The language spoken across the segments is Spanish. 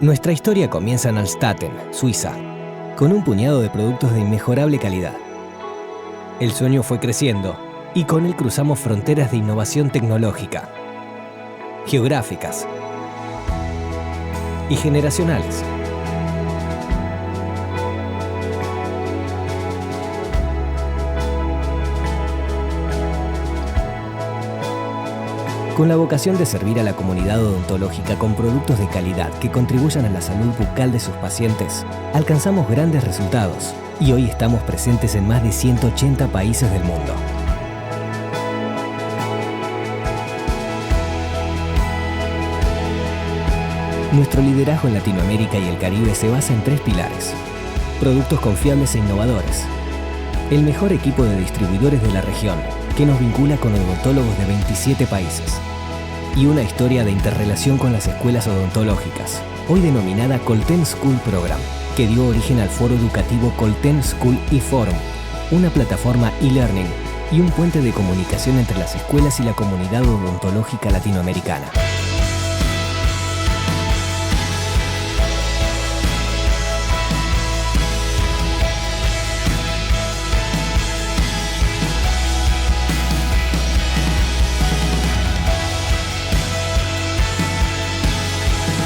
Nuestra historia comienza en Alstaten, Suiza, con un puñado de productos de inmejorable calidad. El sueño fue creciendo y con él cruzamos fronteras de innovación tecnológica, geográficas y generacionales. Con la vocación de servir a la comunidad odontológica con productos de calidad que contribuyan a la salud bucal de sus pacientes, alcanzamos grandes resultados y hoy estamos presentes en más de 180 países del mundo. Nuestro liderazgo en Latinoamérica y el Caribe se basa en 3 pilares: productos confiables e innovadores, el mejor equipo de distribuidores de la región, que nos vincula con odontólogos de 27 países, y una historia de interrelación con las escuelas odontológicas, hoy denominada Colten School Program, que dio origen al foro educativo Colten School e-Forum, una plataforma e-learning y un puente de comunicación entre las escuelas y la comunidad odontológica latinoamericana.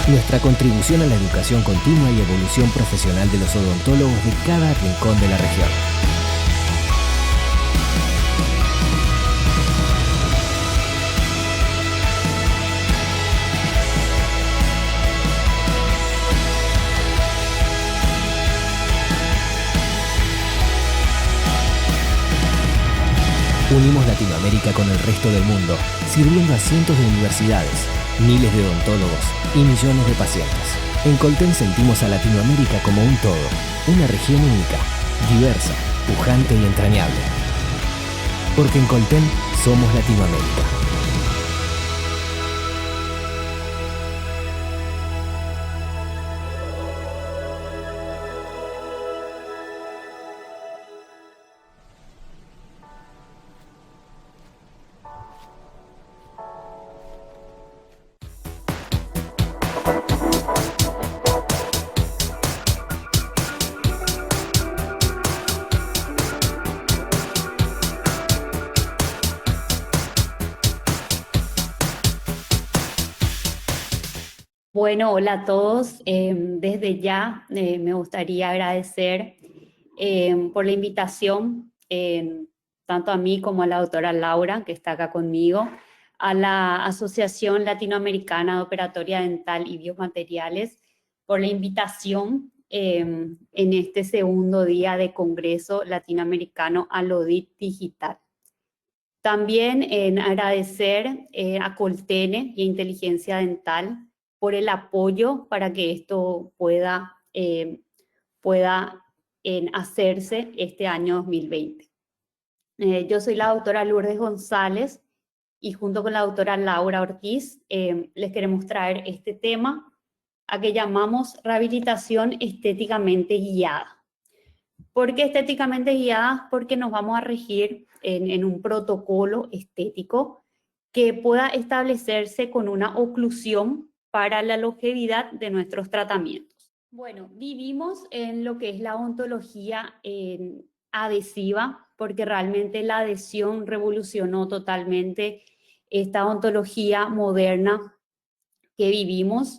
Nuestra contribución a la educación continua y evolución profesional de los odontólogos de cada rincón de la región. Unimos Latinoamérica con el resto del mundo, sirviendo a cientos de universidades, miles de odontólogos y millones de pacientes. En Colten sentimos a Latinoamérica como un todo, una región única, diversa, pujante y entrañable. Porque en Colten somos Latinoamérica. Bueno, hola a todos. Desde ya me gustaría agradecer por la invitación, tanto a mí como a la doctora Laura, que está acá conmigo, a la Asociación Latinoamericana de Operatoria Dental y Biomateriales, por la invitación en este segundo día de Congreso Latinoamericano Alodit Digital. También agradecer a Coltene y a Inteligencia Dental por el apoyo para que esto pueda hacerse este año 2020. Yo soy la doctora Lourdes González y junto con la doctora Laura Ortiz les queremos traer este tema a que llamamos rehabilitación estéticamente guiada. ¿Por qué estéticamente guiada? Porque nos vamos a regir en un protocolo estético que pueda establecerse con una oclusión para la longevidad de nuestros tratamientos. Bueno, vivimos en lo que es la odontología adhesiva, porque realmente la adhesión revolucionó totalmente esta odontología moderna que vivimos.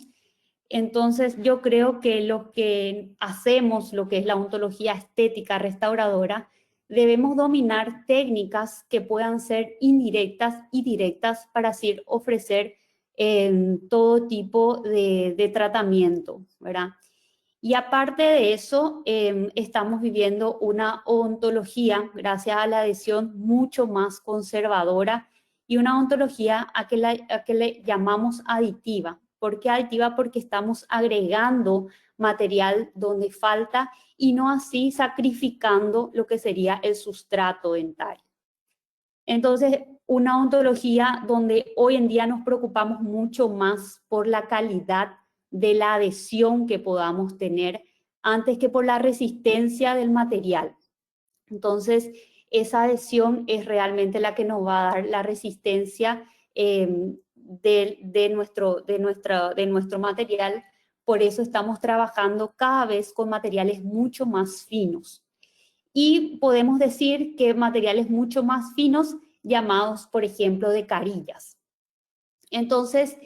Entonces yo creo que lo que hacemos, lo que es la odontología estética restauradora, debemos dominar técnicas que puedan ser indirectas y directas para así ofrecer todo tipo de tratamiento, ¿verdad? Y aparte de eso, estamos viviendo una odontología, gracias a la adhesión, mucho más conservadora y una odontología a que le llamamos aditiva. ¿Por qué aditiva? Porque estamos agregando material donde falta y no así sacrificando lo que sería el sustrato dental. Entonces, una odontología donde hoy en día nos preocupamos mucho más por la calidad de la adhesión que podamos tener antes que por la resistencia del material. Entonces, esa adhesión es realmente la que nos va a dar la resistencia de nuestro material por eso estamos trabajando cada vez con materiales mucho más finos. Y podemos decir que materiales mucho más finos llamados, por ejemplo, de carillas. Entonces,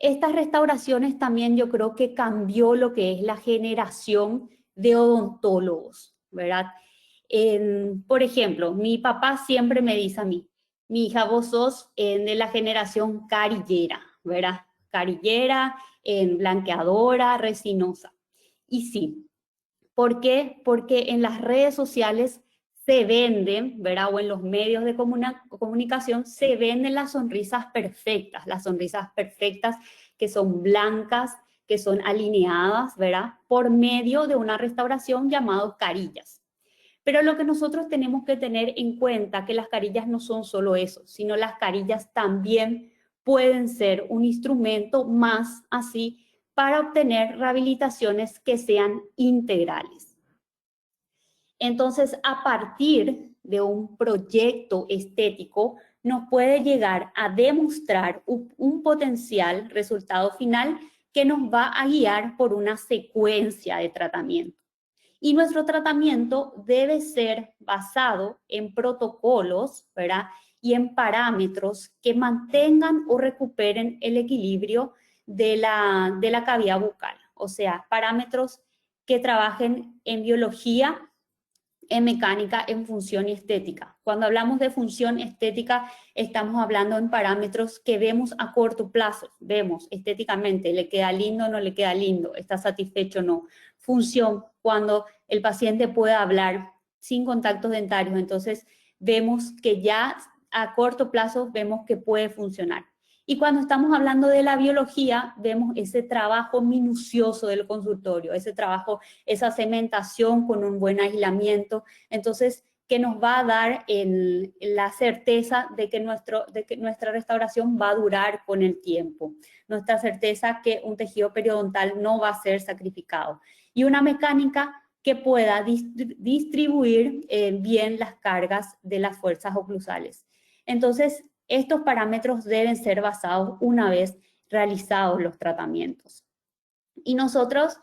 estas restauraciones también yo creo que cambió lo que es la generación de odontólogos, ¿verdad? Por ejemplo, mi papá siempre me dice a mí, mi hija, vos sos de la generación carillera, ¿verdad? Carillera, blanqueadora, resinosa. Y sí, ¿por qué? Porque en las redes sociales se venden, ¿verdad? O en los medios de comunicación se venden las sonrisas perfectas que son blancas, que son alineadas, ¿verdad? Por medio de una restauración llamada carillas. Pero lo que nosotros tenemos que tener en cuenta que las carillas no son solo eso, sino las carillas también pueden ser un instrumento más así para obtener rehabilitaciones que sean integrales. Entonces, a partir de un proyecto estético, nos puede llegar a demostrar un potencial resultado final que nos va a guiar por una secuencia de tratamiento. Y nuestro tratamiento debe ser basado en protocolos, ¿verdad? Y en parámetros que mantengan o recuperen el equilibrio de la cavidad bucal. O sea, parámetros que trabajen en biología, en mecánica, en función y estética. Cuando hablamos de función estética, estamos hablando en parámetros que vemos a corto plazo. Vemos estéticamente, ¿le queda lindo o no le queda lindo? ¿Está satisfecho o no? Función, cuando el paciente puede hablar sin contactos dentarios. Entonces, vemos que ya a corto plazo vemos que puede funcionar. Y cuando estamos hablando de la biología, vemos ese trabajo minucioso del consultorio, ese trabajo, esa cementación con un buen aislamiento. Entonces, que nos va a dar la certeza de que nuestra restauración va a durar con el tiempo. Nuestra certeza que un tejido periodontal no va a ser sacrificado. Y una mecánica que pueda distribuir bien las cargas de las fuerzas oclusales. Entonces, estos parámetros deben ser basados una vez realizados los tratamientos. Y nosotros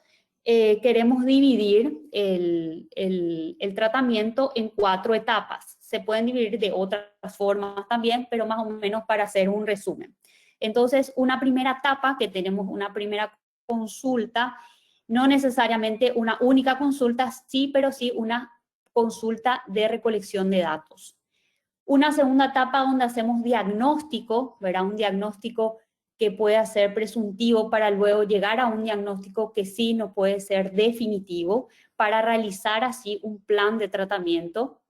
queremos dividir el tratamiento en 4 etapas. Se pueden dividir de otras formas también, pero más o menos para hacer un resumen. Entonces, una primera etapa, que tenemos una primera consulta, no necesariamente una única consulta, sí, pero sí una consulta de recolección de datos. Una segunda etapa donde hacemos diagnóstico, ¿verdad? Un diagnóstico que puede ser presuntivo para luego llegar a un diagnóstico que sí no puede ser definitivo para realizar así un plan de tratamiento.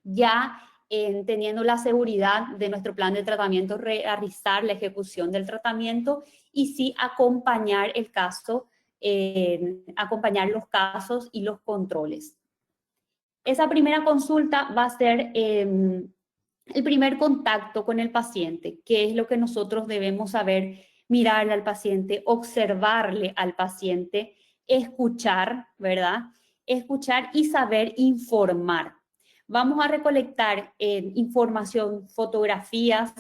Ya teniendo la seguridad de nuestro plan de tratamiento, realizar la ejecución del tratamiento y sí acompañar el caso, acompañar los casos y los controles. Esa primera consulta va a ser el primer contacto con el paciente, que es lo que nosotros debemos saber, mirarle al paciente, observarle al paciente, escuchar, ¿verdad? Escuchar y saber informar. Vamos a recolectar información, fotografías,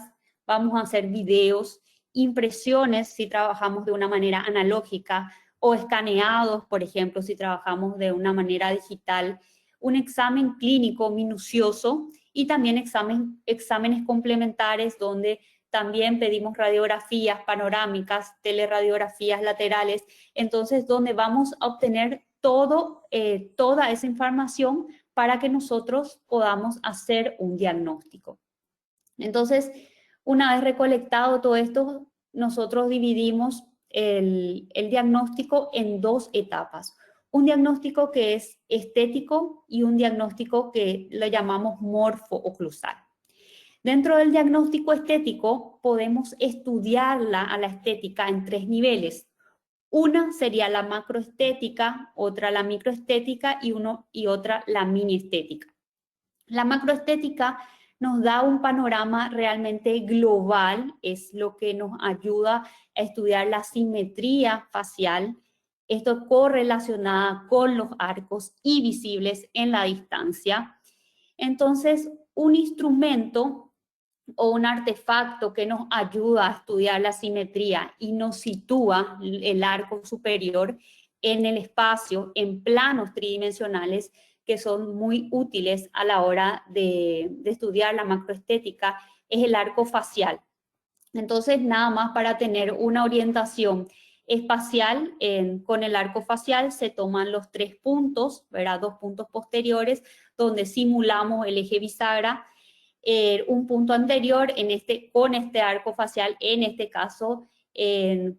vamos a hacer videos, impresiones si trabajamos de una manera analógica o escaneados, por ejemplo, si trabajamos de una manera digital, un examen clínico minucioso y también exámenes complementares donde también pedimos radiografías panorámicas, teleradiografías laterales, entonces donde vamos a obtener toda esa información para que nosotros podamos hacer un diagnóstico. Entonces, una vez recolectado todo esto, nosotros dividimos el diagnóstico en 2 etapas. Un diagnóstico que es estético y un diagnóstico que lo llamamos morfo-oclusal. Dentro del diagnóstico estético podemos estudiarla a la estética en 3 niveles. Una sería la macroestética, otra la microestética y otra la miniestética. La macroestética nos da un panorama realmente global, es lo que nos ayuda a estudiar la simetría facial. Esto correlacionada con los arcos y visibles en la distancia. Entonces, un instrumento o un artefacto que nos ayuda a estudiar la simetría y nos sitúa el arco superior en el espacio, en planos tridimensionales que son muy útiles a la hora de estudiar la macroestética, es el arco facial. Entonces, nada más para tener una orientación espacial, con el arco facial se toman los 3 puntos, ¿verdad? 2 puntos posteriores, donde simulamos el eje bisagra, un punto anterior con este arco facial, en este caso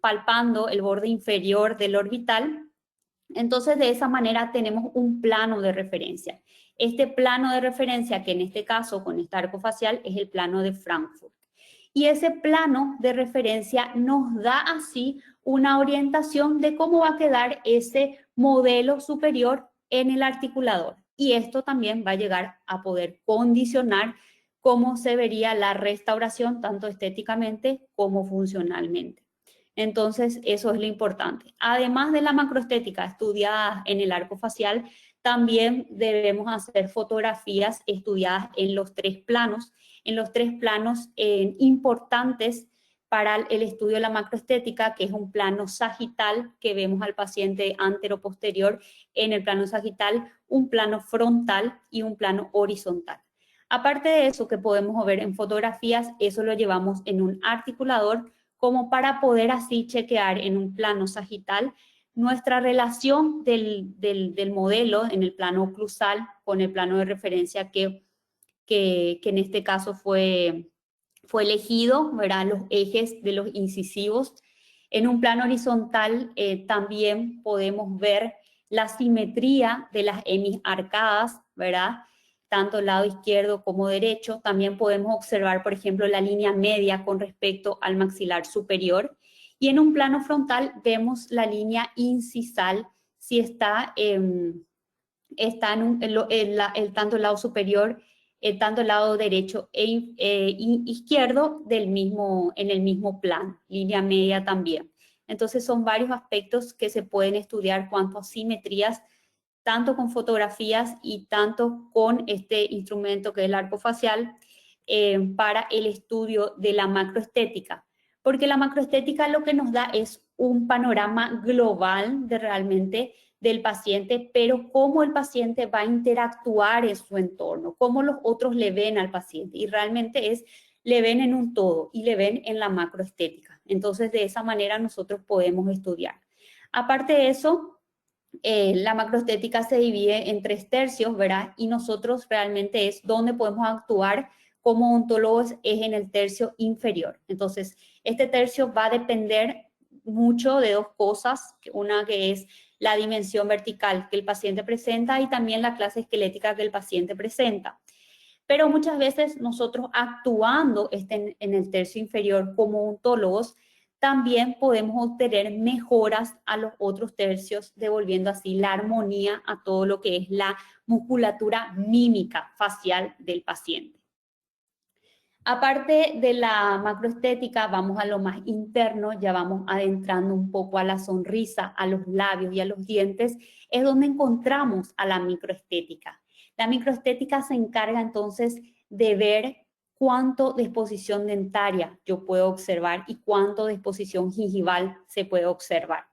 palpando el borde inferior del orbital. Entonces, de esa manera tenemos un plano de referencia. Este plano de referencia, que en este caso con este arco facial, es el plano de Frankfurt. Y ese plano de referencia nos da así una orientación de cómo va a quedar ese modelo superior en el articulador. Y esto también va a llegar a poder condicionar cómo se vería la restauración, tanto estéticamente como funcionalmente. Entonces, eso es lo importante. Además de la macroestética estudiada en el arco facial, también debemos hacer fotografías estudiadas en los 3 planos, importantes para el estudio de la macroestética, que es un plano sagital, que vemos al paciente antero-posterior en el plano sagital, un plano frontal y un plano horizontal. Aparte de eso que podemos ver en fotografías, eso lo llevamos en un articulador, como para poder así chequear en un plano sagital nuestra relación del modelo en el plano oclusal con el plano de referencia que en este caso fue elegido, ¿verdad? Los ejes de los incisivos. En un plano horizontal también podemos ver la simetría de las hemisarcadas, ¿verdad? Tanto el lado izquierdo como derecho. También podemos observar, por ejemplo, la línea media con respecto al maxilar superior. Y en un plano frontal vemos la línea incisal, si está en tanto el lado superior, tanto el lado derecho izquierdo en el mismo plano, línea media también. Entonces son varios aspectos que se pueden estudiar cuanto a simetrías, tanto con fotografías y tanto con este instrumento que es el arco facial, para el estudio de la macroestética. Porque la macroestética lo que nos da es un panorama global de realmente del paciente, pero cómo el paciente va a interactuar en su entorno, cómo los otros le ven al paciente. Y realmente le ven en un todo y le ven en la macroestética. Entonces, de esa manera nosotros podemos estudiar. Aparte de eso, la macroestética se divide en 3 tercios, ¿verdad? Y nosotros realmente es donde podemos actuar como odontólogos, es en el tercio inferior. Entonces, este tercio va a depender mucho de 2 cosas, una que es la dimensión vertical que el paciente presenta y también la clase esquelética que el paciente presenta. Pero muchas veces nosotros actuando en el tercio inferior como odontólogos, también podemos obtener mejoras a los otros tercios, devolviendo así la armonía a todo lo que es la musculatura mímica facial del paciente. Aparte de la macroestética, vamos a lo más interno, ya vamos adentrando un poco a la sonrisa, a los labios y a los dientes, es donde encontramos a la microestética. La microestética se encarga entonces de ver cuánto de exposición dentaria yo puedo observar y cuánto de exposición gingival se puede observar.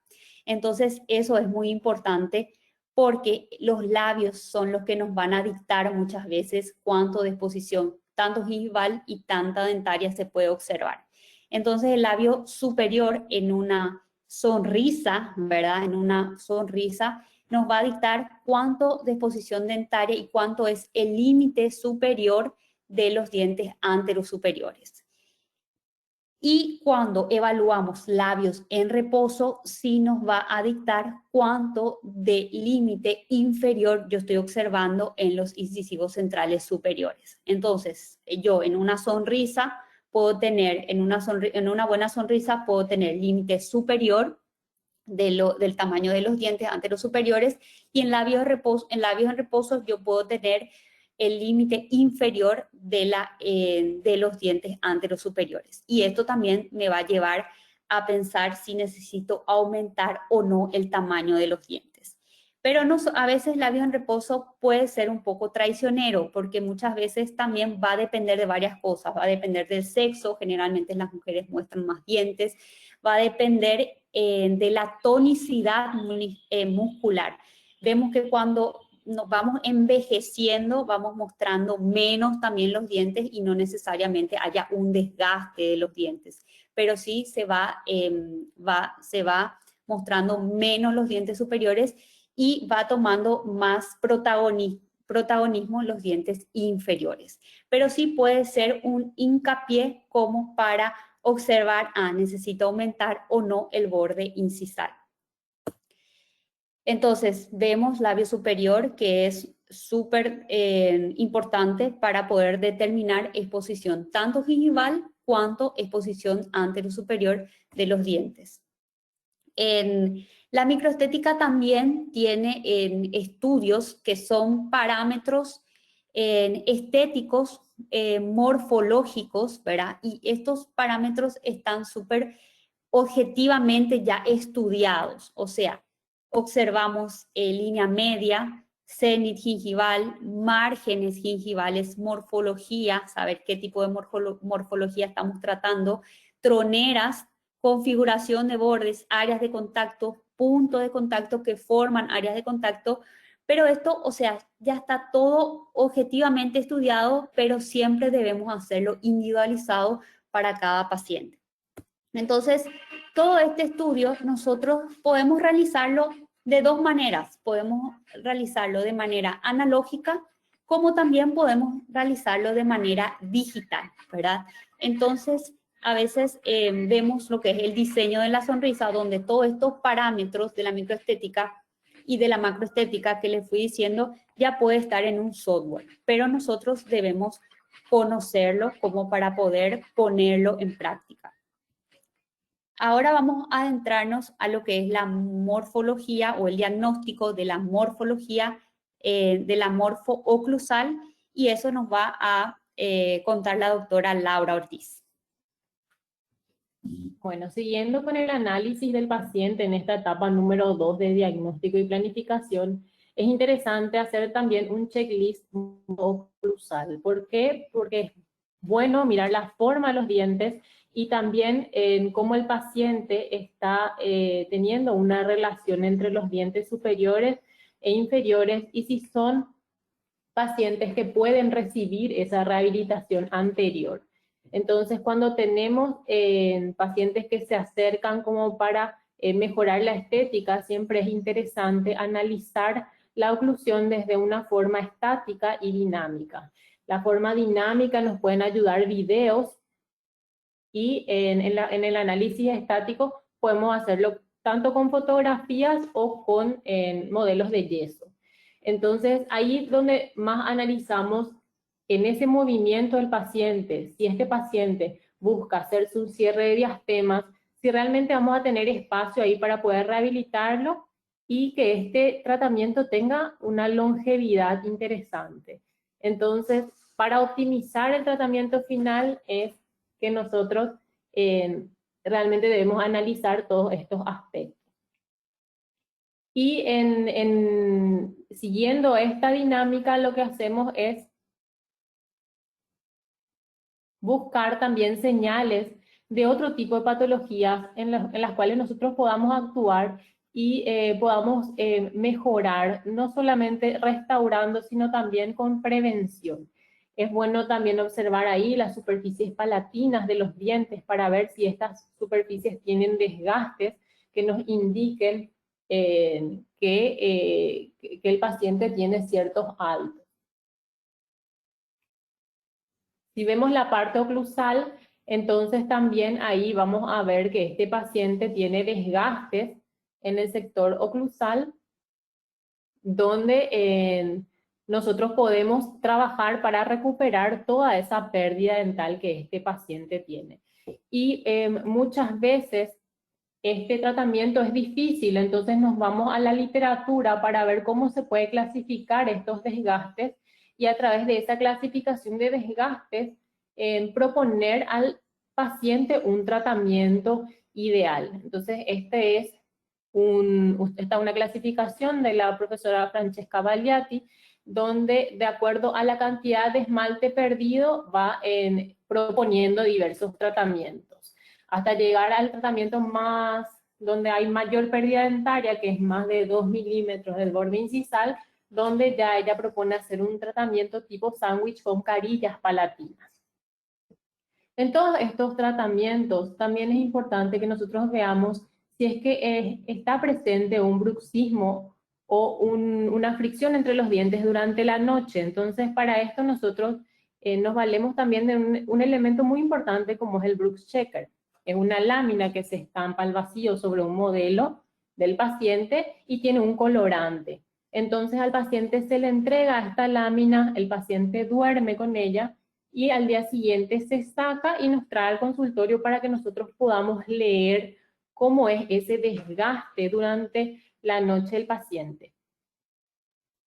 Entonces, eso es muy importante porque los labios son los que nos van a dictar muchas veces cuánto de exposición, tanto gingival y tanta dentaria se puede observar. Entonces, el labio superior en una sonrisa, ¿verdad? En una sonrisa nos va a dictar cuánto de exposición dentaria y cuánto es el límite superior de los dientes anterosuperiores. Y cuando evaluamos labios en reposo, sí nos va a dictar cuánto de límite inferior yo estoy observando en los incisivos centrales superiores. Entonces, yo en una sonrisa puedo tener, en una buena sonrisa puedo tener límite superior del tamaño de los dientes anterosuperiores, y en labios en reposo yo puedo tener el límite inferior de los dientes anterosuperiores. Y esto también me va a llevar a pensar si necesito aumentar o no el tamaño de los dientes. Pero no, a veces labios en reposo puede ser un poco traicionero, porque muchas veces también va a depender de varias cosas. Va a depender del sexo, generalmente las mujeres muestran más dientes. Va a depender de la tonicidad muscular. Vemos que cuando nos vamos envejeciendo, vamos mostrando menos también los dientes y no necesariamente haya un desgaste de los dientes, pero sí se va mostrando menos los dientes superiores y va tomando más protagonismo los dientes inferiores. Pero sí puede ser un hincapié como para observar, necesito aumentar o no el borde incisal. Entonces, vemos labio superior, que es súper importante para poder determinar exposición tanto gingival cuanto exposición anterosuperior de los dientes. La microestética también tiene estudios que son parámetros estéticos, morfológicos, ¿verdad? Y estos parámetros están súper objetivamente ya estudiados, o sea, observamos línea media, cénit gingival, márgenes gingivales, morfología, saber qué tipo de morfología estamos tratando, troneras, configuración de bordes, áreas de contacto, puntos de contacto que forman áreas de contacto, pero esto, o sea, ya está todo objetivamente estudiado, pero siempre debemos hacerlo individualizado para cada paciente. Entonces, todo este estudio nosotros podemos realizarlo de dos maneras. Podemos realizarlo de manera analógica, como también podemos realizarlo de manera digital, ¿verdad? Entonces, a veces vemos lo que es el diseño de la sonrisa, donde todos estos parámetros de la microestética y de la macroestética que les fui diciendo ya puede estar en un software, pero nosotros debemos conocerlo como para poder ponerlo en práctica. Ahora vamos a adentrarnos a lo que es la morfología o el diagnóstico de la morfología de la morfo-oclusal, y eso nos va a contar la doctora Laura Ortiz. Bueno, siguiendo con el análisis del paciente en esta etapa número 2 de diagnóstico y planificación, es interesante hacer también un checklist oclusal. ¿Por qué? Porque es bueno mirar la forma de los dientes y también cómo el paciente está teniendo una relación entre los dientes superiores e inferiores y si son pacientes que pueden recibir esa rehabilitación anterior. Entonces, cuando tenemos pacientes que se acercan como para mejorar la estética, siempre es interesante analizar la oclusión desde una forma estática y dinámica. La forma dinámica nos pueden ayudar videos y en el análisis estático podemos hacerlo tanto con fotografías o con modelos de yeso. Entonces, ahí es donde más analizamos en ese movimiento del paciente, si este paciente busca hacerse un cierre de diastemas, si realmente vamos a tener espacio ahí para poder rehabilitarlo y que este tratamiento tenga una longevidad interesante. Entonces, para optimizar el tratamiento final es que nosotros realmente debemos analizar todos estos aspectos. Y siguiendo esta dinámica, lo que hacemos es buscar también señales de otro tipo de patologías en las cuales nosotros podamos actuar y podamos mejorar, no solamente restaurando, sino también con prevención. Es bueno también observar ahí las superficies palatinas de los dientes para ver si estas superficies tienen desgastes que nos indiquen que el paciente tiene ciertos hábitos. Si vemos la parte oclusal, entonces también ahí vamos a ver que este paciente tiene desgastes en el sector oclusal, donde nosotros podemos trabajar para recuperar toda esa pérdida dental que este paciente tiene. Y muchas veces este tratamiento es difícil, entonces nos vamos a la literatura para ver cómo se puede clasificar estos desgastes y a través de esa clasificación de desgastes proponer al paciente un tratamiento ideal. Entonces este es está una clasificación de la profesora Francesca Bagliati, donde de acuerdo a la cantidad de esmalte perdido va proponiendo diversos tratamientos, hasta llegar al tratamiento más, donde hay mayor pérdida dentaria, que es más de 2 milímetros del borde incisal, donde ya ella propone hacer un tratamiento tipo sándwich con carillas palatinas. En todos estos tratamientos también es importante que nosotros veamos si es que está presente un bruxismo o una fricción entre los dientes durante la noche. Entonces, para esto nosotros nos valemos también de un elemento muy importante como es el Brooks Checker. Es una lámina que se estampa al vacío sobre un modelo del paciente y tiene un colorante. Entonces al paciente se le entrega esta lámina, el paciente duerme con ella y al día siguiente se saca y nos trae al consultorio para que nosotros podamos leer cómo es ese desgaste durante la noche del paciente.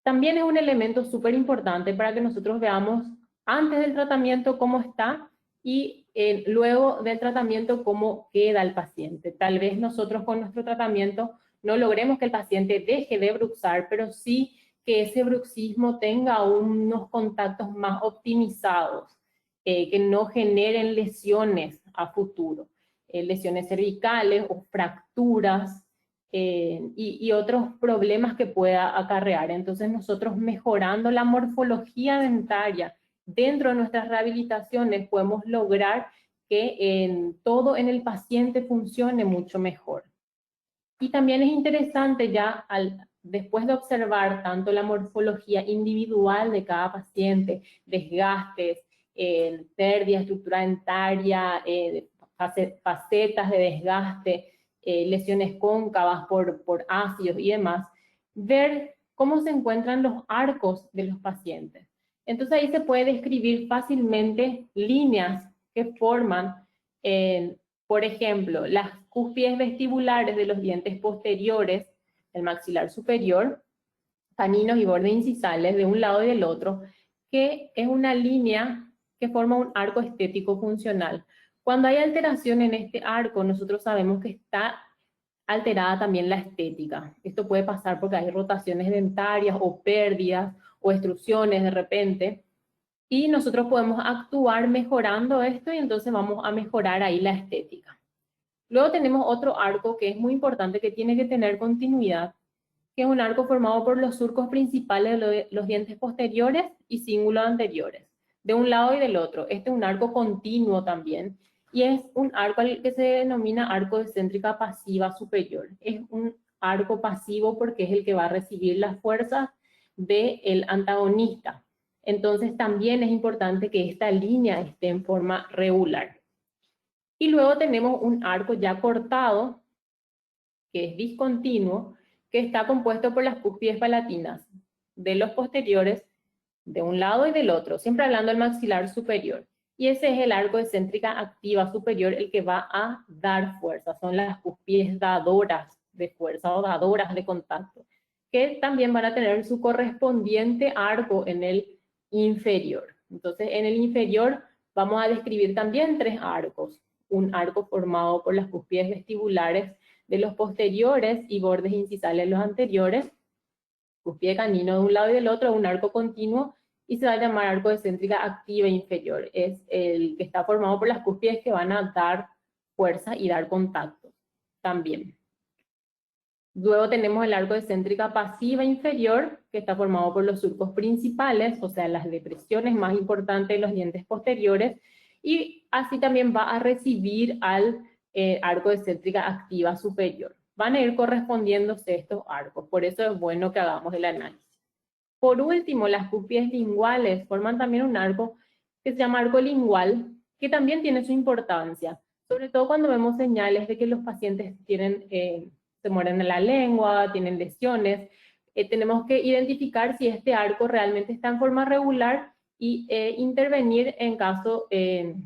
También es un elemento súper importante para que nosotros veamos antes del tratamiento cómo está y luego del tratamiento cómo queda el paciente. Tal vez nosotros con nuestro tratamiento no logremos que el paciente deje de bruxar, pero sí que ese bruxismo tenga unos contactos más optimizados, que no generen lesiones a futuro, lesiones cervicales o fracturas y otros problemas que pueda acarrear. Entonces nosotros mejorando la morfología dentaria dentro de nuestras rehabilitaciones podemos lograr que todo en el paciente funcione mucho mejor. Y también es interesante ya después de observar tanto la morfología individual de cada paciente, desgastes, pérdida de estructura dentaria, facetas de desgaste, lesiones cóncavas por ácidos y demás, ver cómo se encuentran los arcos de los pacientes. Entonces ahí se puede describir fácilmente líneas que forman, por ejemplo, las cúspides vestibulares de los dientes posteriores, el maxilar superior, caninos y bordes incisales de un lado y del otro, que es una línea que forma un arco estético funcional. Cuando hay alteración en este arco, nosotros sabemos que está alterada también la estética. Esto puede pasar porque hay rotaciones dentarias o pérdidas o extrusiones de repente, y nosotros podemos actuar mejorando esto y entonces vamos a mejorar ahí la estética. Luego tenemos otro arco que es muy importante, que tiene que tener continuidad, que es un arco formado por los surcos principales de los dientes posteriores y cíngulos anteriores, de un lado y del otro. Este es un arco continuo también, y es un arco que se denomina arco de céntrica pasiva superior. Es un arco pasivo porque es el que va a recibir las fuerzas del antagonista. Entonces también es importante que esta línea esté en forma regular. Y luego tenemos un arco ya cortado, que es discontinuo, que está compuesto por las cúspides palatinas de los posteriores, de un lado y del otro, siempre hablando del maxilar superior. Y ese es el arco de céntrica activa superior, el que va a dar fuerza. Son las cúspides dadoras de fuerza o dadoras de contacto, que también van a tener su correspondiente arco en el inferior. Entonces, en el inferior vamos a describir también tres arcos. Un arco formado por las cúspides vestibulares de los posteriores y bordes incisales de los anteriores, cúspide canino de un lado y del otro, un arco continuo, y se va a llamar arco de céntrica activa inferior. Es el que está formado por las cúspides que van a dar fuerza y dar contacto también. Luego tenemos el arco de céntrica pasiva inferior, que está formado por los surcos principales, o sea, las depresiones más importantes de los dientes posteriores, y así también va a recibir al arco de céntrica activa superior. Van a ir correspondiéndose estos arcos, por eso es bueno que hagamos el análisis. Por último, las cúspides linguales forman también un arco que se llama arco lingual, que también tiene su importancia, sobre todo cuando vemos señales de que los pacientes se mueren en la lengua, tienen lesiones. Tenemos que identificar si este arco realmente está en forma regular y intervenir en caso de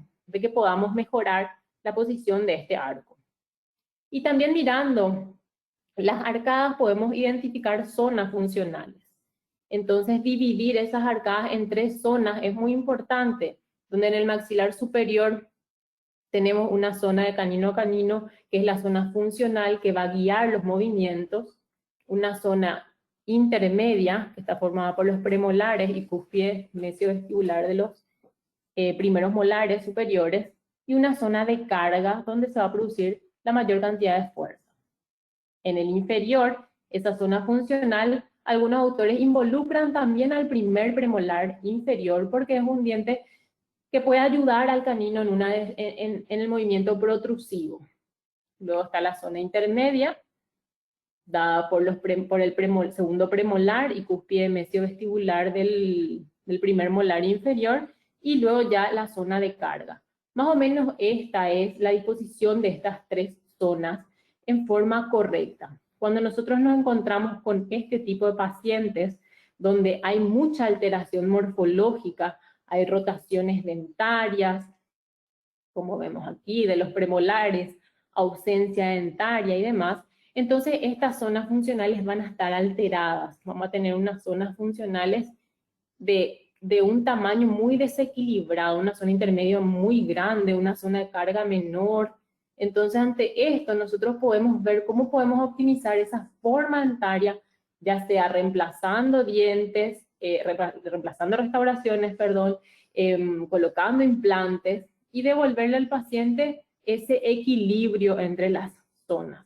que podamos mejorar la posición de este arco. Y también mirando las arcadas podemos identificar zonas funcionales. Entonces dividir esas arcadas en 3 zonas es muy importante, donde en el maxilar superior Tenemos una zona de canino a canino, que es la zona funcional, que va a guiar los movimientos. Una zona intermedia, que está formada por los premolares y cúspide mesiovestibular de los primeros molares superiores. Y una zona de carga, donde se va a producir la mayor cantidad de fuerza. En el inferior, esa zona funcional, algunos autores involucran también al primer premolar inferior, porque es un diente que puede ayudar al canino en el movimiento protrusivo. Luego está la zona intermedia, dada por el segundo premolar y cúspide mesiovestibular del primer molar inferior, y luego ya la zona de carga. Más o menos esta es la disposición de estas tres zonas en forma correcta. Cuando nosotros nos encontramos con este tipo de pacientes, donde hay mucha alteración morfológica, hay rotaciones dentarias, como vemos aquí, de los premolares, ausencia dentaria y demás, entonces estas zonas funcionales van a estar alteradas. Vamos a tener unas zonas funcionales de un tamaño muy desequilibrado, una zona intermedia muy grande, una zona de carga menor. Entonces, ante esto, nosotros podemos ver cómo podemos optimizar esa forma dentaria, ya sea reemplazando dientes, reemplazando restauraciones, perdón, colocando implantes y devolverle al paciente ese equilibrio entre las zonas.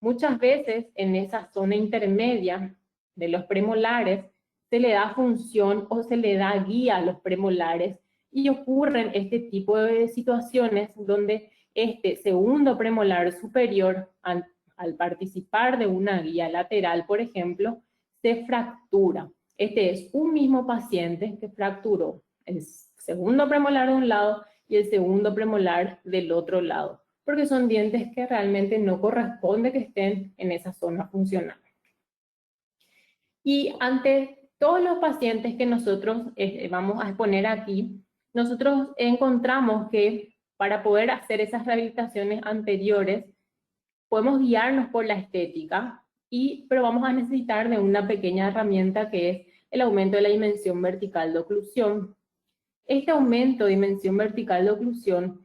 Muchas veces en esa zona intermedia de los premolares se le da función o se le da guía a los premolares y ocurren este tipo de situaciones donde este segundo premolar superior, al participar de una guía lateral, por ejemplo, se fractura. Este es un mismo paciente que fracturó el segundo premolar de un lado y el segundo premolar del otro lado, porque son dientes que realmente no corresponde que estén en esa zona funcional. Y ante todos los pacientes que nosotros vamos a exponer aquí, nosotros encontramos que para poder hacer esas rehabilitaciones anteriores, podemos guiarnos por la estética, pero vamos a necesitar de una pequeña herramienta que es el aumento de la dimensión vertical de oclusión. Este aumento de dimensión vertical de oclusión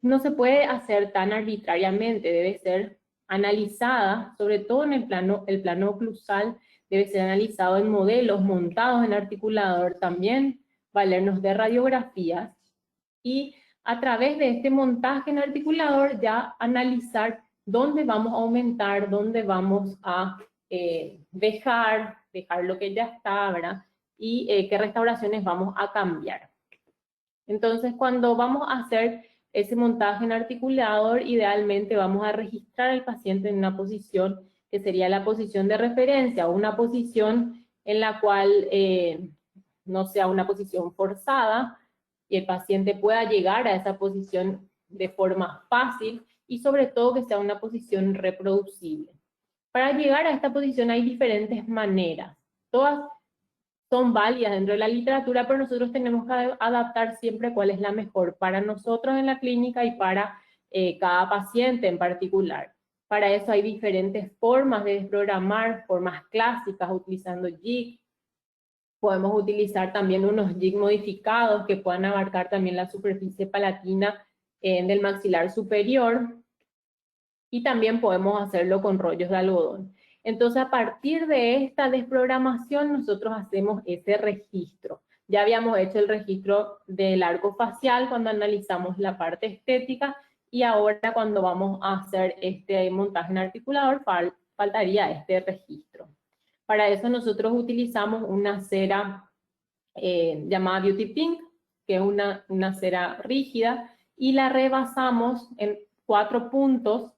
no se puede hacer tan arbitrariamente, debe ser analizada, sobre todo en el plano oclusal, debe ser analizado en modelos montados en articulador, también valernos de radiografías, y a través de este montaje en articulador ya analizar dónde vamos a aumentar, dónde vamos a dejar lo que ya está, ¿verdad? Y qué restauraciones vamos a cambiar. Entonces, cuando vamos a hacer ese montaje en articulador, idealmente vamos a registrar al paciente en una posición que sería la posición de referencia, o una posición en la cual no sea una posición forzada, y el paciente pueda llegar a esa posición de forma fácil, y sobre todo que sea una posición reproducible. Para llegar a esta posición hay diferentes maneras, todas son válidas dentro de la literatura, pero nosotros tenemos que adaptar siempre cuál es la mejor para nosotros en la clínica y para cada paciente en particular. Para eso hay diferentes formas de desprogramar, formas clásicas utilizando jig. Podemos utilizar también unos jig modificados que puedan abarcar también la superficie palatina del maxilar superior, y también podemos hacerlo con rollos de algodón. Entonces, a partir de esta desprogramación, nosotros hacemos ese registro. Ya habíamos hecho el registro del arco facial cuando analizamos la parte estética, y ahora cuando vamos a hacer este montaje en articulador, faltaría este registro. Para eso nosotros utilizamos una cera llamada Beauty Pink, que es una cera rígida, y la rebasamos en 4 puntos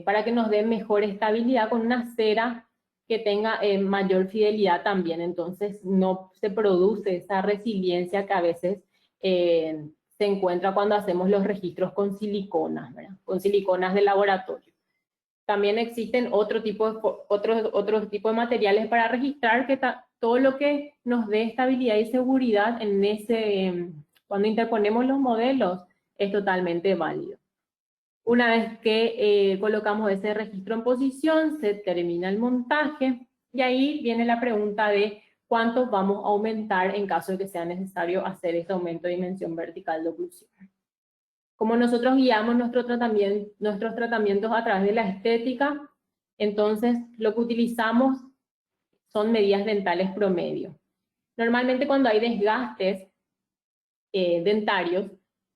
para que nos dé mejor estabilidad, con una cera que tenga mayor fidelidad también. Entonces no se produce esa resiliencia que a veces se encuentra cuando hacemos los registros con siliconas, ¿verdad? Con siliconas de laboratorio. También existen otro tipo de materiales para registrar, que todo lo que nos dé estabilidad y seguridad cuando interponemos los modelos es totalmente válido. Una vez que colocamos ese registro en posición, se termina el montaje, y ahí viene la pregunta de cuántos vamos a aumentar en caso de que sea necesario hacer ese aumento de dimensión vertical de oclusión. Como nosotros guiamos nuestros tratamientos a través de la estética, entonces lo que utilizamos son medidas dentales promedio. Normalmente cuando hay desgastes dentarios,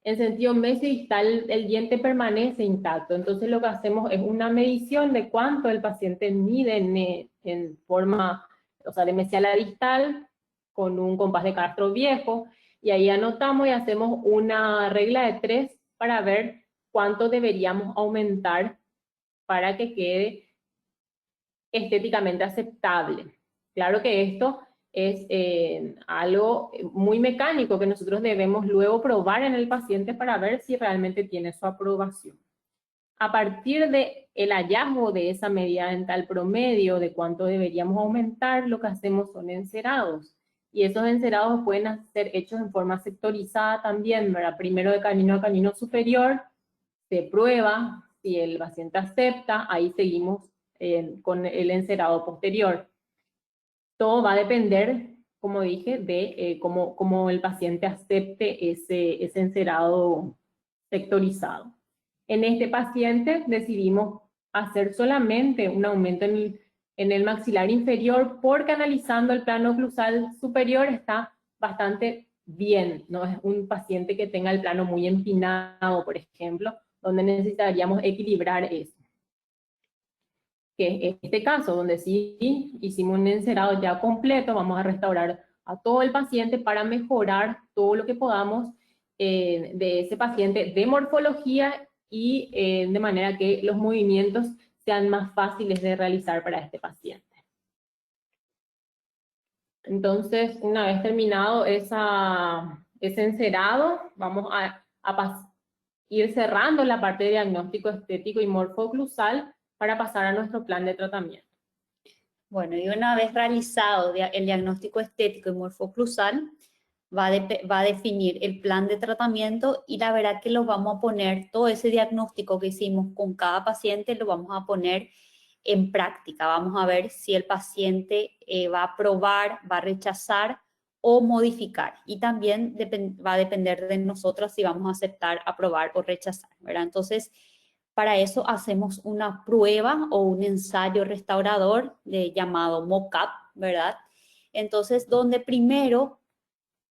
en sentido mesodistal el diente permanece intacto, entonces lo que hacemos es una medición de cuánto el paciente mide en forma, o sea, de mesial a distal, con un compás de Castro viejo, y ahí anotamos y hacemos una regla de 3 para ver cuánto deberíamos aumentar para que quede estéticamente aceptable. Claro que esto es algo muy mecánico que nosotros debemos luego probar en el paciente para ver si realmente tiene su aprobación. A partir del hallazgo de esa medida dental promedio de cuánto deberíamos aumentar, lo que hacemos son encerados. Y esos encerados pueden ser hechos en forma sectorizada también, ¿verdad? Primero de canino a canino superior, se prueba, si el paciente acepta, ahí seguimos con el encerado posterior. Todo va a depender, como dije, de cómo el paciente acepte ese encerado sectorizado. En este paciente decidimos hacer solamente un aumento en el maxilar inferior porque analizando el plano oclusal superior está bastante bien. No es un paciente que tenga el plano muy empinado, por ejemplo, donde necesitaríamos equilibrar eso. Que es este caso, donde sí hicimos un encerado ya completo, vamos a restaurar a todo el paciente para mejorar todo lo que podamos de ese paciente de morfología y de manera que los movimientos sean más fáciles de realizar para este paciente. Entonces, una vez terminado ese encerado, vamos a ir cerrando la parte de diagnóstico estético y morfoclusal para pasar a nuestro plan de tratamiento. Bueno, y una vez realizado el diagnóstico estético y morfoclusal, va a definir el plan de tratamiento y la verdad que lo vamos a poner, todo ese diagnóstico que hicimos con cada paciente lo vamos a poner en práctica. Vamos a ver si el paciente va a aprobar, va a rechazar o modificar. Y también va a depender de nosotros si vamos a aceptar, aprobar o rechazar, ¿verdad? Entonces, para eso hacemos una prueba o un ensayo restaurador llamado mock-up, ¿verdad? Entonces, donde primero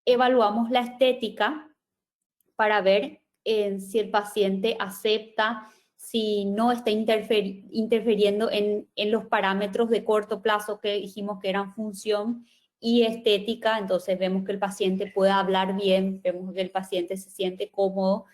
evaluamos la estética para ver si el paciente acepta, si no está interfiriendo en los parámetros de corto plazo que dijimos que eran función y estética. Entonces vemos que el paciente puede hablar bien, vemos que el paciente se siente cómodo.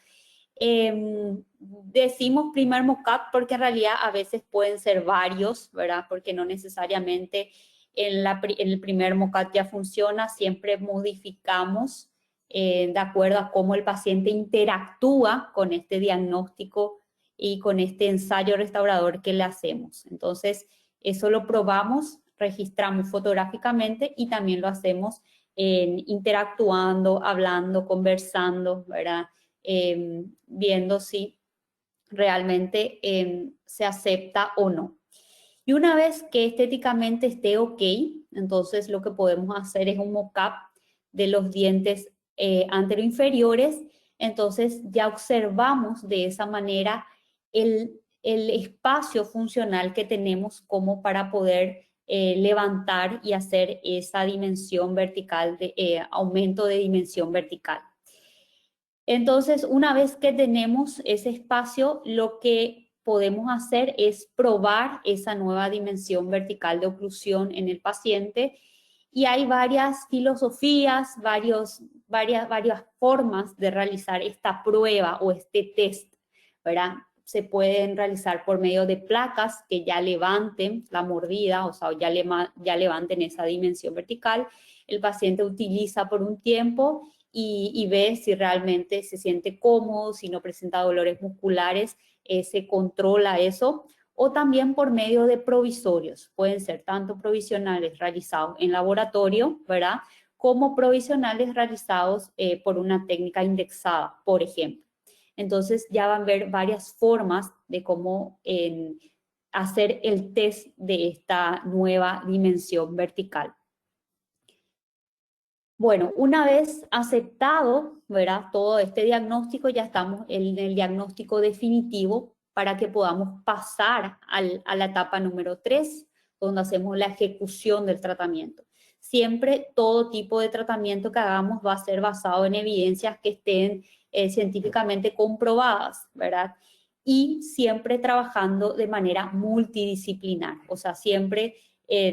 Decimos primer mock-up porque en realidad a veces pueden ser varios, ¿verdad? Porque no necesariamente en el primer mock-up ya funciona, siempre modificamos de acuerdo a cómo el paciente interactúa con este diagnóstico y con este ensayo restaurador que le hacemos. Entonces, eso lo probamos, registramos fotográficamente y también lo hacemos interactuando, hablando, conversando, ¿verdad? Viendo si realmente se acepta o no. Y una vez que estéticamente esté ok, entonces lo que podemos hacer es un mock-up de los dientes anteroinferiores. Entonces ya observamos de esa manera el espacio funcional que tenemos como para poder levantar y hacer esa dimensión vertical, aumento de dimensión vertical. Entonces, una vez que tenemos ese espacio, lo que podemos hacer es probar esa nueva dimensión vertical de oclusión en el paciente y hay varias filosofías, varias formas de realizar esta prueba o este test, ¿verdad? Se pueden realizar por medio de placas que ya levanten la mordida, o sea, ya levanten esa dimensión vertical. El paciente utiliza por un tiempo y ve si realmente se siente cómodo, si no presenta dolores musculares, se controla eso, o también por medio de provisorios. Pueden ser tanto provisionales realizados en laboratorio, ¿verdad? Como provisionales realizados por una técnica indexada, por ejemplo. Entonces ya van a ver varias formas de cómo hacer el test de esta nueva dimensión vertical. Bueno, una vez aceptado, ¿verdad?, todo este diagnóstico, ya estamos en el diagnóstico definitivo para que podamos pasar a la etapa número 3, donde hacemos la ejecución del tratamiento. Siempre todo tipo de tratamiento que hagamos va a ser basado en evidencias que estén científicamente comprobadas, ¿verdad? Y siempre trabajando de manera multidisciplinar, o sea, siempre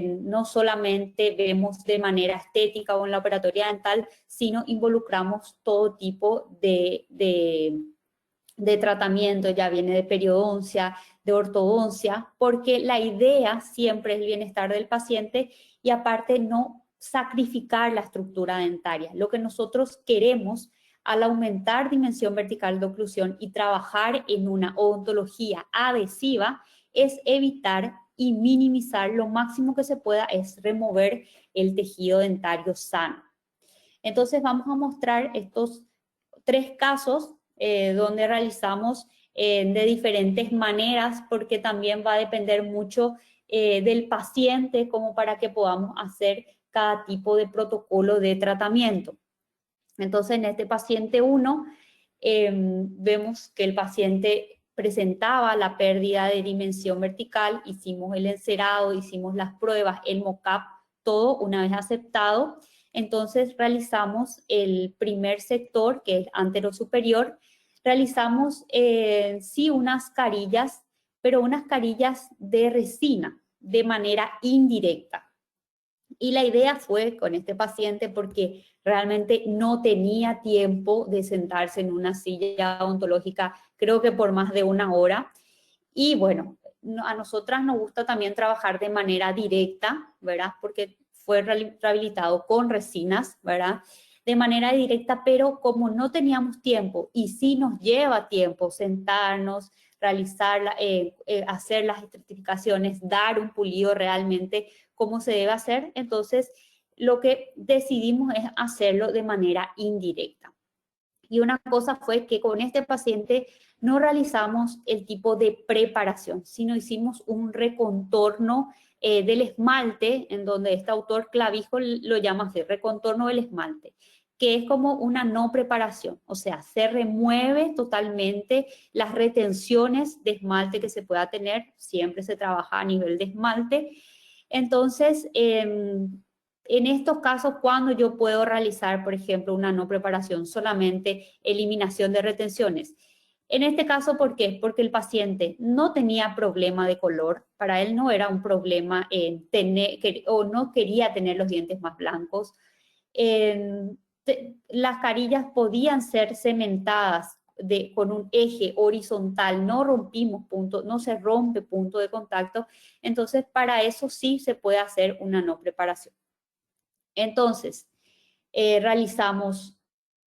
no solamente vemos de manera estética o en la operatoria dental, sino involucramos todo tipo de tratamiento, ya viene de periodoncia, de ortodoncia, porque la idea siempre es el bienestar del paciente y aparte no sacrificar la estructura dentaria. Lo que nosotros queremos al aumentar dimensión vertical de oclusión y trabajar en una odontología adhesiva es evitar y minimizar lo máximo que se pueda, es remover el tejido dentario sano. Entonces vamos a mostrar estos 3 casos donde realizamos de diferentes maneras, porque también va a depender mucho del paciente como para que podamos hacer cada tipo de protocolo de tratamiento. Entonces en este paciente 1 vemos que el paciente presentaba la pérdida de dimensión vertical, hicimos el encerado, hicimos las pruebas, el mock-up, todo una vez aceptado. Entonces realizamos el primer sector, que es anterosuperior, realizamos sí unas carillas, pero unas carillas de resina, de manera indirecta. Y la idea fue con este paciente porque realmente no tenía tiempo de sentarse en una silla odontológica, creo que por más de 1 hora. Y bueno, a nosotras nos gusta también trabajar de manera directa, ¿verdad? Porque fue rehabilitado con resinas, ¿verdad? De manera directa, pero como no teníamos tiempo y sí nos lleva tiempo sentarnos, realizar, hacer las estratificaciones, dar un pulido realmente como se debe hacer, entonces lo que decidimos es hacerlo de manera indirecta. Y una cosa fue que con este paciente no realizamos el tipo de preparación, sino hicimos un recontorno del esmalte, en donde este autor Clavijo lo llama así, recontorno del esmalte, que es como una no preparación, o sea, se remueve totalmente las retenciones de esmalte que se pueda tener, siempre se trabaja a nivel de esmalte. Entonces, en estos casos, cuando yo puedo realizar, por ejemplo, una no preparación, solamente eliminación de retenciones. En este caso, ¿por qué? Porque el paciente no tenía problema de color, para él no era un problema o no quería tener los dientes más blancos. Las carillas podían ser cementadas con un eje horizontal, no rompimos punto, no se rompe punto de contacto, entonces para eso sí se puede hacer una no preparación. Entonces, realizamos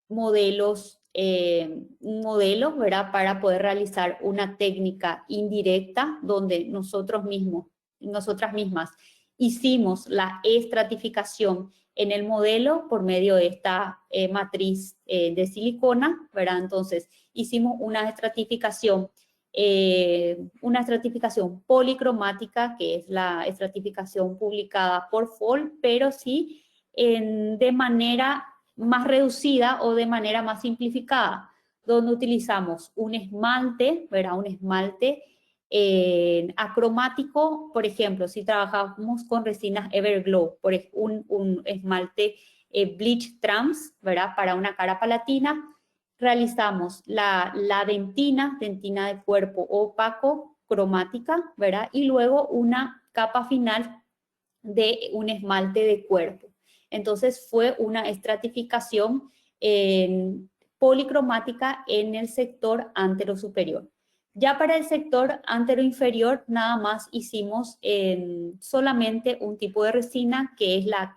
modelos, ¿verdad? Para poder realizar una técnica indirecta donde nosotras mismas hicimos la estratificación en el modelo por medio de esta matriz de silicona, ¿verdad? Entonces, hicimos una estratificación policromática, que es la estratificación publicada por FOL, pero sí de manera más reducida o de manera más simplificada, donde utilizamos un esmalte, ¿verdad? Un esmalte acromático, por ejemplo, si trabajamos con resinas Everglow, un esmalte Bleach Trans, ¿verdad? Para una cara palatina, realizamos la dentina de cuerpo opaco, cromática, ¿verdad? Y luego una capa final de un esmalte de cuerpo. Entonces fue una estratificación policromática en el sector anterosuperior. Ya para el sector anteroinferior nada más hicimos solamente un tipo de resina que es la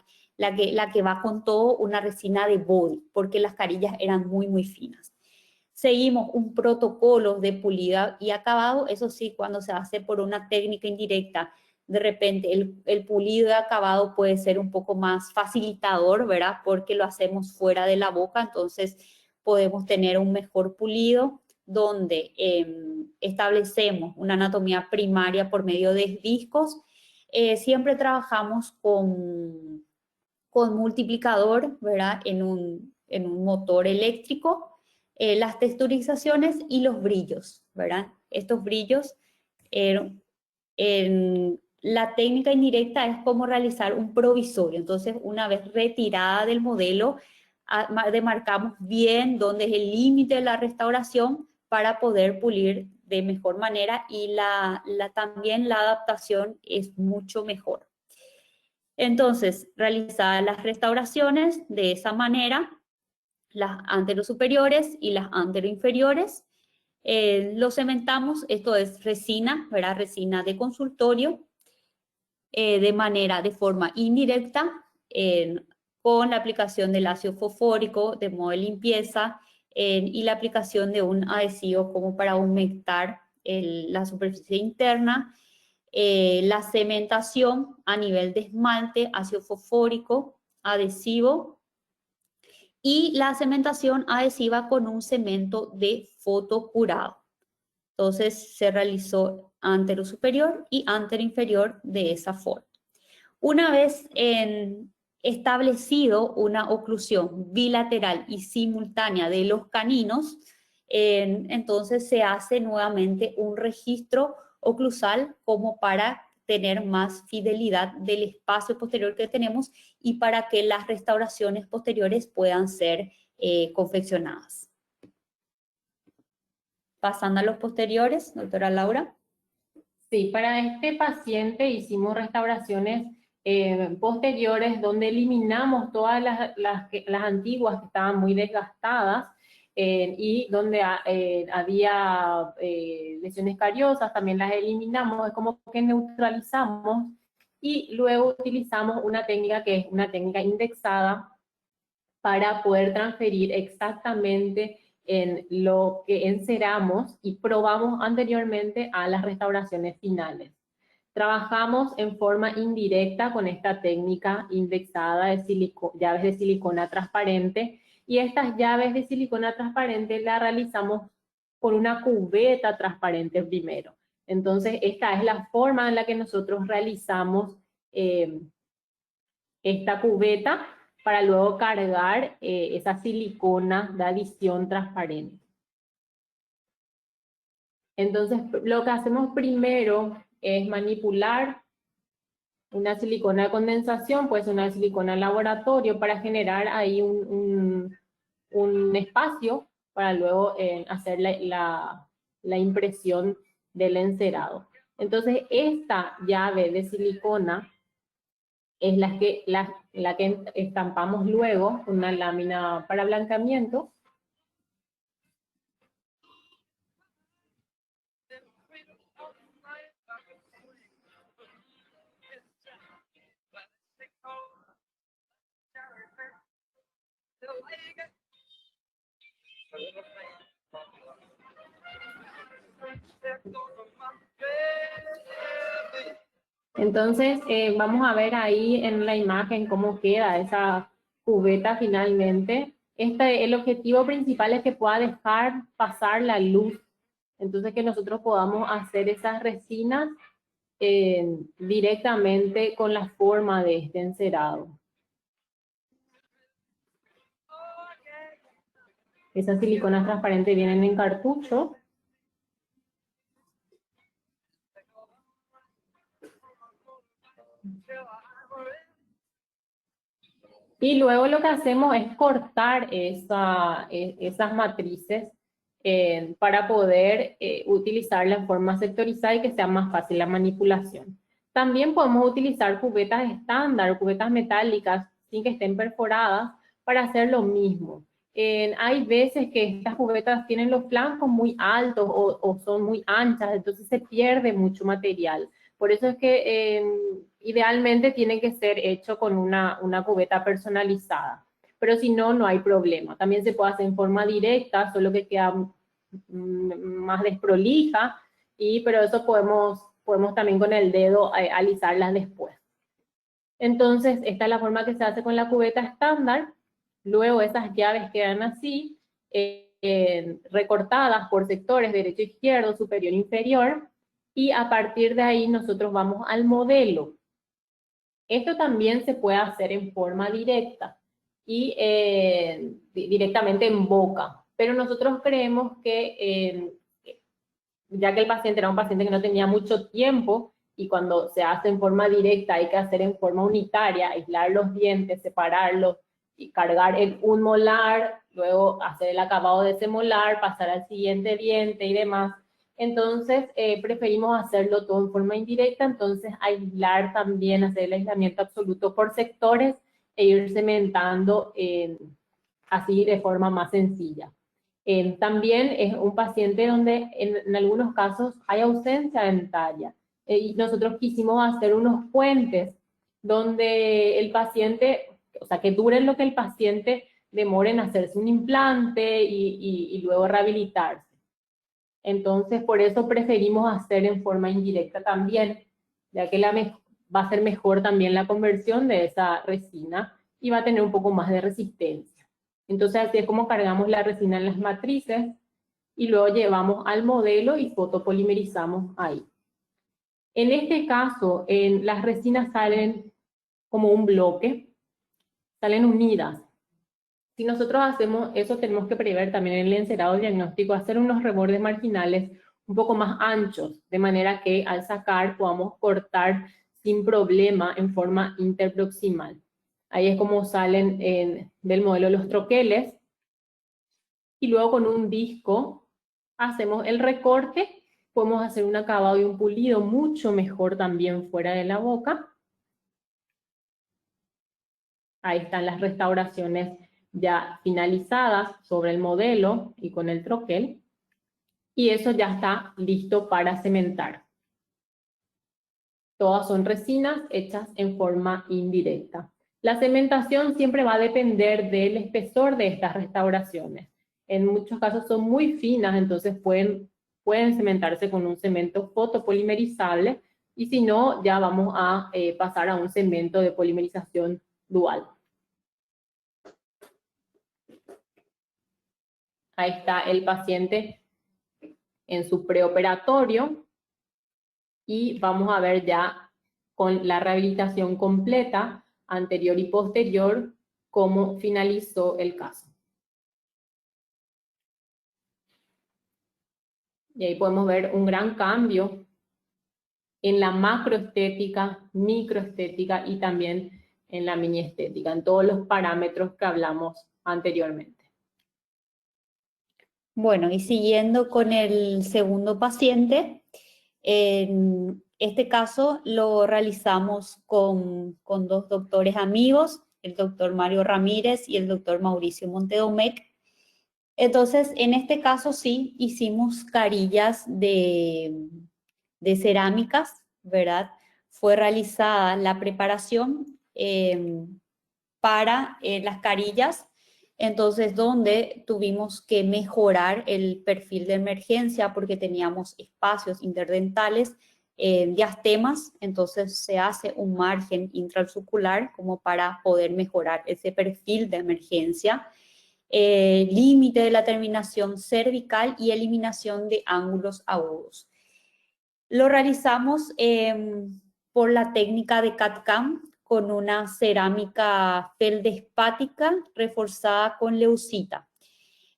que va con todo, una resina de body, porque las carillas eran muy finas. Seguimos un protocolo de pulida y acabado, eso sí, cuando se hace por una técnica indirecta, de repente el pulido de acabado puede ser un poco más facilitador, ¿verdad? Porque lo hacemos fuera de la boca, entonces podemos tener un mejor pulido donde establecemos una anatomía primaria por medio de discos. Siempre trabajamos con con multiplicador, ¿verdad? En un motor eléctrico, las texturizaciones y los brillos, ¿verdad? Estos brillos, la técnica indirecta es como realizar un provisorio. Entonces, una vez retirada del modelo, demarcamos bien dónde es el límite de la restauración para poder pulir de mejor manera y también la adaptación es mucho mejor. Entonces, realizadas las restauraciones de esa manera, las anterosuperiores y las anteroinferiores, lo cementamos, esto es resina, ¿verdad? Resina de consultorio, de forma indirecta, con la aplicación del ácido fosfórico de modo de limpieza y la aplicación de un adhesivo como para humectar la superficie interna, la cementación a nivel de esmalte, ácido fosfórico, adhesivo, y la cementación adhesiva con un cemento de fotocurado. Entonces se realizó anterosuperior y anteroinferior de esa forma. Una vez establecido una oclusión bilateral y simultánea de los caninos, entonces se hace nuevamente un registro oclusal como para tener más fidelidad del espacio posterior que tenemos y para que las restauraciones posteriores puedan ser confeccionadas. Pasando a los posteriores, doctora Laura. Sí, para este paciente hicimos restauraciones posteriores donde eliminamos todas las antiguas que estaban muy desgastadas y donde había lesiones cariosas, también las eliminamos, es como que neutralizamos y luego utilizamos una técnica que es una técnica indexada para poder transferir exactamente en lo que enceramos y probamos anteriormente a las restauraciones finales. Trabajamos en forma indirecta con esta técnica indexada de llaves de silicona transparente y estas llaves de silicona transparente las realizamos con una cubeta transparente primero. Entonces esta es la forma en la que nosotros realizamos esta cubeta para luego cargar esa silicona de adición transparente. Entonces, lo que hacemos primero es manipular una silicona de condensación, pues una silicona laboratorio, para generar ahí un espacio para luego hacer la impresión del encerado. Entonces, esta llave de silicona es la que estampamos luego con una lámina para blancamiento. Entonces, vamos a ver ahí en la imagen cómo queda esa cubeta finalmente. El objetivo principal es que pueda dejar pasar la luz. Entonces, que nosotros podamos hacer esas resinas directamente con la forma de este encerado. Esas siliconas transparentes vienen en cartucho. Y luego lo que hacemos es cortar esas matrices para poder utilizarla en forma sectorizada y que sea más fácil la manipulación. También podemos utilizar cubetas estándar, cubetas metálicas, sin que estén perforadas, para hacer lo mismo. Hay veces que estas cubetas tienen los flancos muy altos o son muy anchas, entonces se pierde mucho material. Por eso es que idealmente tiene que ser hecho con una cubeta personalizada. Pero si no, no hay problema. También se puede hacer en forma directa, solo que queda más desprolija, pero eso podemos también con el dedo alisarlas después. Entonces, esta es la forma que se hace con la cubeta estándar. Luego esas llaves quedan así, recortadas por sectores derecho, izquierdo, superior, inferior, y a partir de ahí nosotros vamos al modelo. Esto también se puede hacer en forma directa y directamente en boca, pero nosotros creemos que ya que el paciente era un paciente que no tenía mucho tiempo y cuando se hace en forma directa hay que hacer en forma unitaria, aislar los dientes, separarlos y cargar en un molar, luego hacer el acabado de ese molar, pasar al siguiente diente y demás. Entonces preferimos hacerlo todo en forma indirecta, entonces aislar también, hacer el aislamiento absoluto por sectores e ir cementando así de forma más sencilla. También es un paciente donde en algunos casos hay ausencia dentaria. Y nosotros quisimos hacer unos puentes donde el paciente, o sea, que duren lo que el paciente demore en hacerse un implante y luego rehabilitarse. Entonces, por eso preferimos hacer en forma indirecta también, ya que va a ser mejor también la conversión de esa resina y va a tener un poco más de resistencia. Entonces, así es como cargamos la resina en las matrices y luego llevamos al modelo y fotopolimerizamos ahí. En este caso, las resinas salen como un bloque, salen unidas. Si nosotros hacemos eso, tenemos que prever también en el encerado diagnóstico, hacer unos rebordes marginales un poco más anchos, de manera que al sacar podamos cortar sin problema en forma interproximal. Ahí es como salen del modelo los troqueles. Y luego con un disco hacemos el recorte, podemos hacer un acabado y un pulido mucho mejor también fuera de la boca. Ahí están las restauraciones ya finalizadas sobre el modelo y con el troquel. Y eso ya está listo para cementar. Todas son resinas hechas en forma indirecta. La cementación siempre va a depender del espesor de estas restauraciones. En muchos casos son muy finas, entonces pueden cementarse con un cemento fotopolimerizable, y si no, ya vamos a pasar a un cemento de polimerización dual. Ahí está el paciente en su preoperatorio y vamos a ver ya con la rehabilitación completa, anterior y posterior, cómo finalizó el caso. Y ahí podemos ver un gran cambio en la macroestética, microestética y también en la miniestética, en todos los parámetros que hablamos anteriormente. Bueno, y siguiendo con el segundo paciente, en este caso lo realizamos con dos doctores amigos, el doctor Mario Ramírez y el doctor Mauricio Montedomec. Entonces, en este caso sí hicimos carillas de cerámicas, ¿verdad? Fue realizada la preparación para las carillas, entonces donde tuvimos que mejorar el perfil de emergencia porque teníamos espacios interdentales, diastemas, entonces se hace un margen intraarticular como para poder mejorar ese perfil de emergencia. Límite de la terminación cervical y eliminación de ángulos agudos. Lo realizamos por la técnica de CAD/CAM con una cerámica feldespática reforzada con leucita.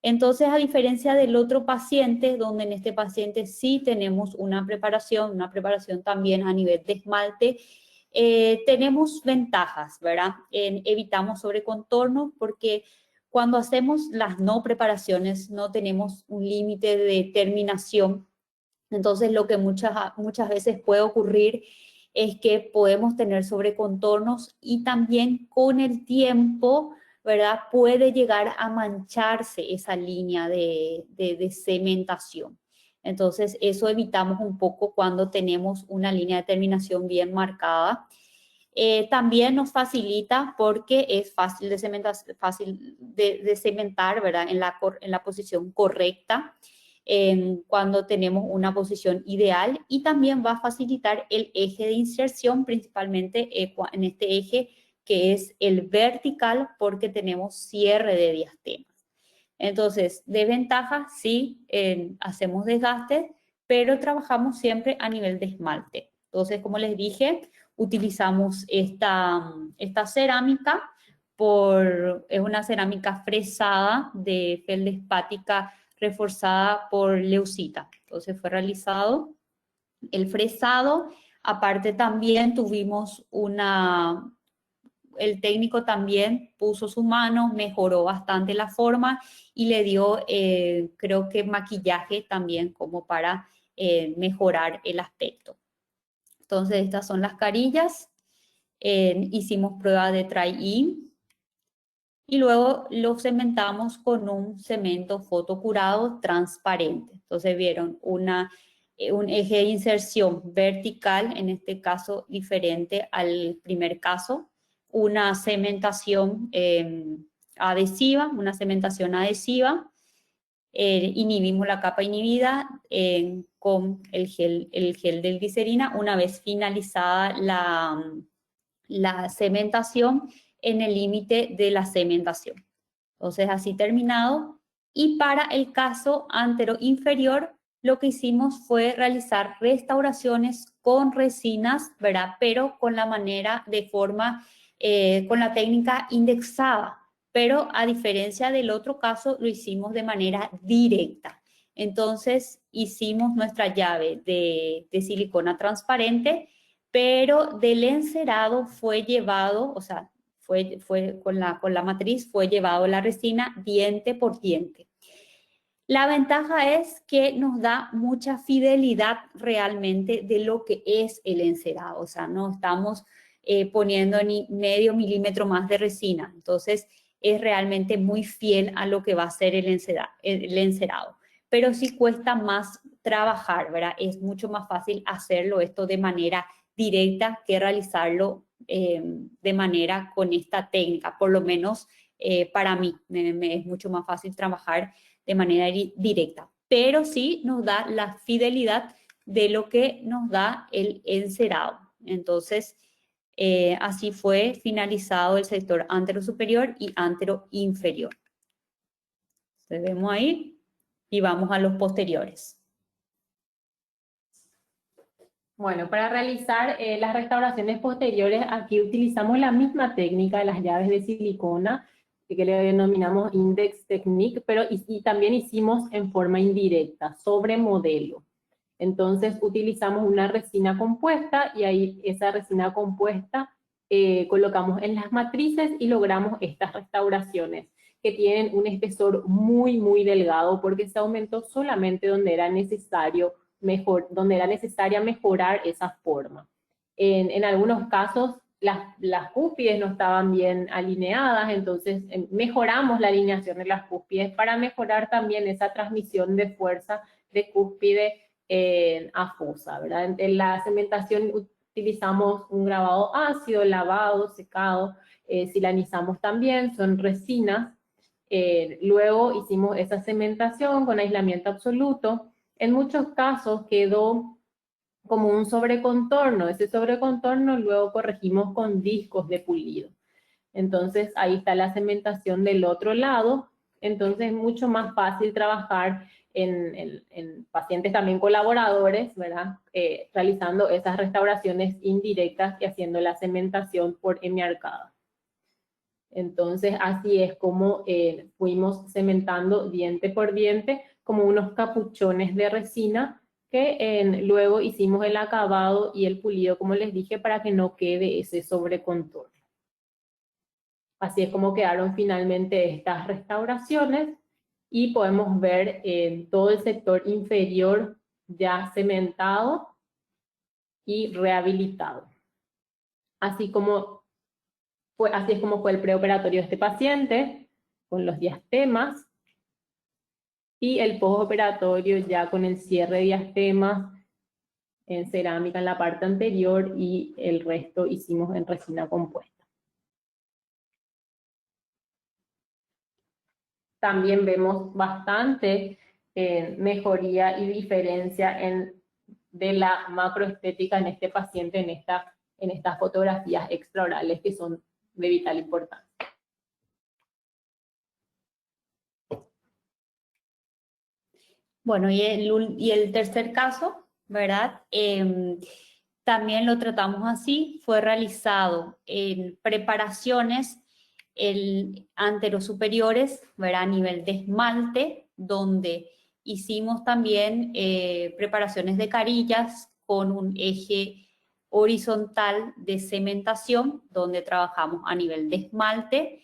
Entonces, a diferencia del otro paciente, donde en este paciente sí tenemos una preparación también a nivel de esmalte, tenemos ventajas, ¿verdad? Evitamos sobrecontorno porque cuando hacemos las no preparaciones no tenemos un límite de terminación. Entonces, lo que muchas veces puede ocurrir es que podemos tener sobrecontornos y también con el tiempo, ¿verdad? Puede llegar a mancharse esa línea de cementación. Entonces, eso evitamos un poco cuando tenemos una línea de terminación bien marcada. También nos facilita porque es fácil de cementar, ¿verdad? En la posición correcta. Cuando tenemos una posición ideal, y también va a facilitar el eje de inserción, principalmente en este eje que es el vertical, porque tenemos cierre de diastemas. Entonces, desventaja, sí, hacemos desgaste, pero trabajamos siempre a nivel de esmalte. Entonces, como les dije, utilizamos esta cerámica, es una cerámica fresada de feldespática reforzada por leucita. Entonces fue realizado el fresado. Aparte también tuvimos el técnico también puso su mano, mejoró bastante la forma y le dio, creo que maquillaje también como para mejorar el aspecto. Entonces estas son las carillas. Hicimos prueba de try-in y luego lo cementamos con un cemento fotocurado transparente. Entonces vieron un eje de inserción vertical, en este caso diferente al primer caso, una cementación adhesiva, inhibimos la capa inhibida con el gel del glicerina una vez finalizada la cementación en el límite de la cementación. Entonces así terminado. Y para el caso antero-inferior, lo que hicimos fue realizar restauraciones con resinas, ¿verdad? Pero con la con la técnica indexada. Pero a diferencia del otro caso, lo hicimos de manera directa. Entonces hicimos nuestra llave de silicona transparente, pero del encerado fue llevado, o sea, fue con la matriz, fue llevado la resina diente por diente. La ventaja es que nos da mucha fidelidad realmente de lo que es el encerado, o sea, no estamos poniendo ni medio milímetro más de resina, entonces es realmente muy fiel a lo que va a ser el encerado. Pero sí cuesta más trabajar, ¿verdad? Es mucho más fácil hacerlo esto de manera directa que realizarlo de manera con esta técnica, por lo menos para mí me es mucho más fácil trabajar de manera directa, pero sí nos da la fidelidad de lo que nos da el encerado. Entonces, así fue finalizado el sector antero-superior y antero-inferior. Entonces, vemos ahí y vamos a los posteriores. Bueno, para realizar las restauraciones posteriores, aquí utilizamos la misma técnica de las llaves de silicona, que le denominamos Index Technique, pero y también hicimos en forma indirecta, sobre modelo. Entonces utilizamos una resina compuesta y ahí esa resina compuesta colocamos en las matrices y logramos estas restauraciones que tienen un espesor muy, muy delgado porque se aumentó solamente donde era necesaria mejorar esa forma. En algunos casos las cúspides no estaban bien alineadas, entonces mejoramos la alineación de las cúspides para mejorar también esa transmisión de fuerza de cúspide a fosa, ¿verdad? En la cementación utilizamos un grabado ácido, lavado, secado, silanizamos también, son resinas. Luego hicimos esa cementación con aislamiento absoluto. En muchos casos quedó como un sobrecontorno. Ese sobrecontorno luego corregimos con discos de pulido. Entonces ahí está la cementación del otro lado. Entonces es mucho más fácil trabajar en pacientes también colaboradores, ¿verdad? Realizando esas restauraciones indirectas y haciendo la cementación por hemiarcada. Entonces así es como fuimos cementando diente por diente como unos capuchones de resina que luego hicimos el acabado y el pulido, como les dije, para que no quede ese sobrecontorno. Así es como quedaron finalmente estas restauraciones y podemos ver todo el sector inferior ya cementado y rehabilitado. Así es como fue el preoperatorio de este paciente, con los diastemas, y el postoperatorio ya con el cierre de diastemas en cerámica en la parte anterior y el resto hicimos en resina compuesta. También vemos bastante mejoría y diferencia de la macroestética en este paciente, en estas fotografías extraorales que son de vital importancia. Bueno, y el tercer caso, ¿verdad? también lo tratamos así. Fue realizado en preparaciones anterosuperiores, ¿verdad? A nivel de esmalte, donde hicimos también preparaciones de carillas con un eje horizontal de cementación, donde trabajamos a nivel de esmalte.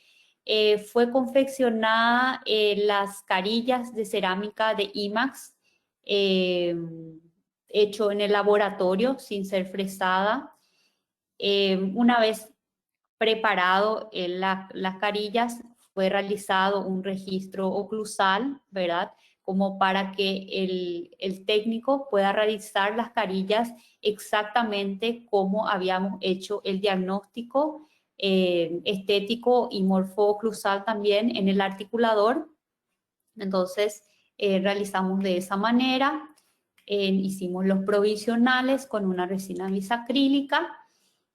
Fue confeccionada las carillas de cerámica de IMAX, hecho en el laboratorio sin ser fresada. Una vez preparado las carillas, fue realizado un registro oclusal, ¿verdad? Como para que el técnico pueda realizar las carillas exactamente como habíamos hecho el diagnóstico estético y morfo-oclusal también en el articulador. Entonces, realizamos de esa manera. Hicimos los provisionales con una resina bisacrílica.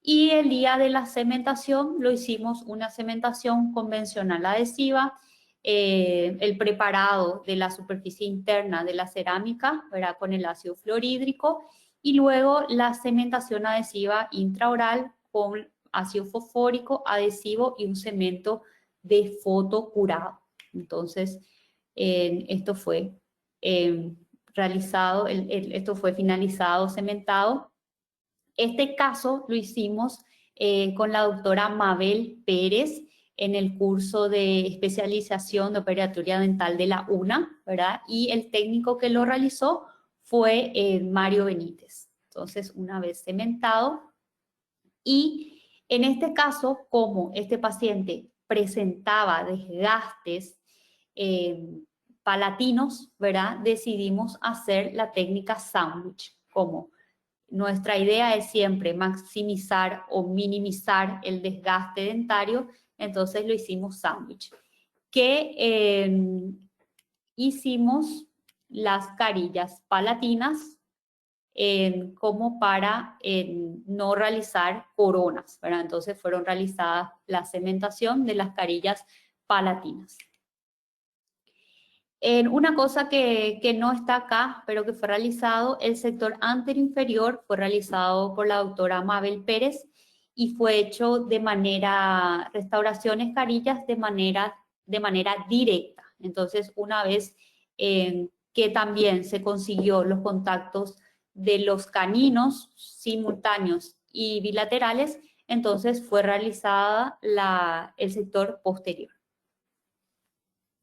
Y el día de la cementación lo hicimos una cementación convencional adhesiva, el preparado de la superficie interna de la cerámica, ¿verdad? Con el ácido fluorhídrico, y luego la cementación adhesiva intraoral con ácido fosfórico, adhesivo y un cemento de fotocurado. Entonces, esto fue realizado, esto fue finalizado, cementado. Este caso lo hicimos con la doctora Mabel Pérez en el curso de especialización de operatoria dental de la UNA, ¿verdad? Y el técnico que lo realizó fue Mario Benítez. Entonces, una vez cementado, y en este caso, como este paciente presentaba desgastes palatinos, ¿verdad? Decidimos hacer la técnica sándwich, como nuestra idea es siempre maximizar o minimizar el desgaste dentario, entonces lo hicimos sándwich. Que hicimos las carillas palatinas como para no realizar coronas, ¿verdad? Entonces fueron realizadas la cementación de las carillas palatinas. Una cosa que no está acá, pero que fue realizado, el sector anteroinferior fue realizado por la doctora Mabel Pérez y fue hecho de manera, restauraciones carillas de manera directa. Entonces, una vez que también se consiguió los contactos de los caninos simultáneos y bilaterales, entonces fue realizada el sector posterior.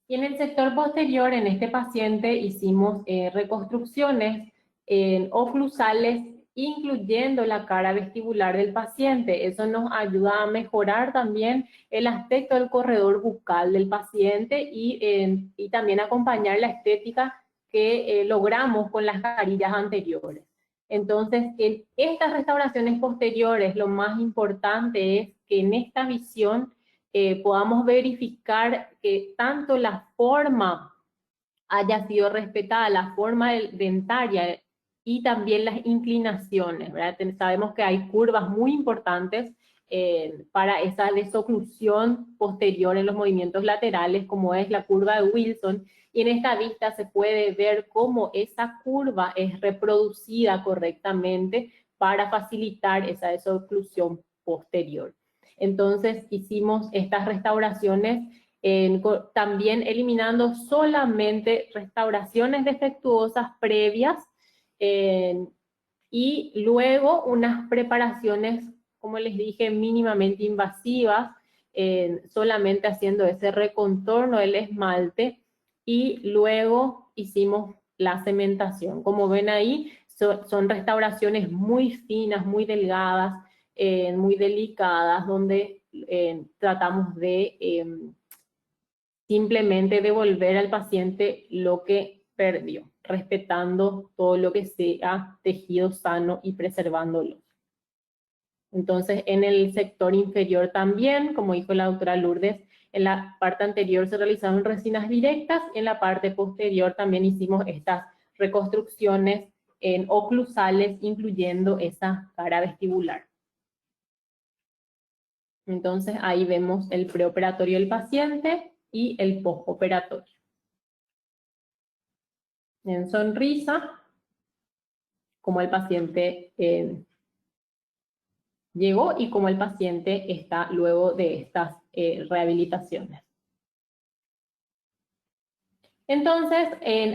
Y en el sector posterior, en este paciente, hicimos reconstrucciones oclusales, incluyendo la cara vestibular del paciente. Eso nos ayuda a mejorar también el aspecto del corredor bucal del paciente y también acompañar la estética que logramos con las carillas anteriores. Entonces, en estas restauraciones posteriores, lo más importante es que en esta visión podamos verificar que tanto la forma haya sido respetada, la forma dentaria y también las inclinaciones, ¿verdad? Sabemos que hay curvas muy importantes para esa desoclusión posterior en los movimientos laterales, como es la curva de Wilson, y en esta vista se puede ver cómo esa curva es reproducida correctamente para facilitar esa desoclusión posterior. Entonces hicimos estas restauraciones también eliminando solamente restauraciones defectuosas previas y luego unas preparaciones, como les dije, mínimamente invasivas, solamente haciendo ese recontorno del esmalte, y luego hicimos la cementación. Como ven ahí, son restauraciones muy finas, muy delgadas, muy delicadas, donde tratamos de simplemente devolver al paciente lo que perdió, respetando todo lo que sea tejido sano y preservándolo. Entonces, en el sector inferior también, como dijo la doctora Lourdes, en la parte anterior se realizaron resinas directas, en la parte posterior también hicimos estas reconstrucciones oclusales, incluyendo esa cara vestibular. Entonces, ahí vemos el preoperatorio del paciente y el postoperatorio. En sonrisa, como el paciente llegó y cómo el paciente está luego de estas rehabilitaciones. Entonces,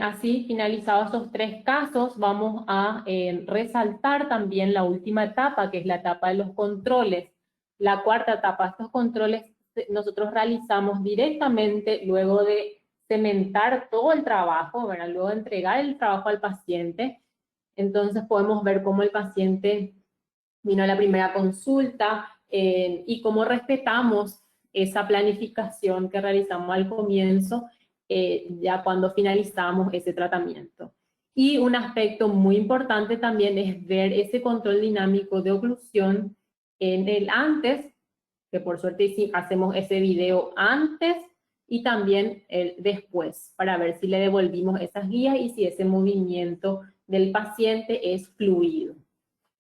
así finalizados estos 3 casos, vamos a resaltar también la última etapa, que es la etapa de los controles. La cuarta etapa, estos controles nosotros realizamos directamente luego de cementar todo el trabajo, ¿verdad? Luego de entregar el trabajo al paciente. Entonces podemos ver cómo el paciente vino a la primera consulta y cómo respetamos esa planificación que realizamos al comienzo, ya cuando finalizamos ese tratamiento. Y un aspecto muy importante también es ver ese control dinámico de oclusión en el antes, que por suerte sí hacemos ese video antes y también el después, para ver si le devolvimos esas guías y si ese movimiento del paciente es fluido.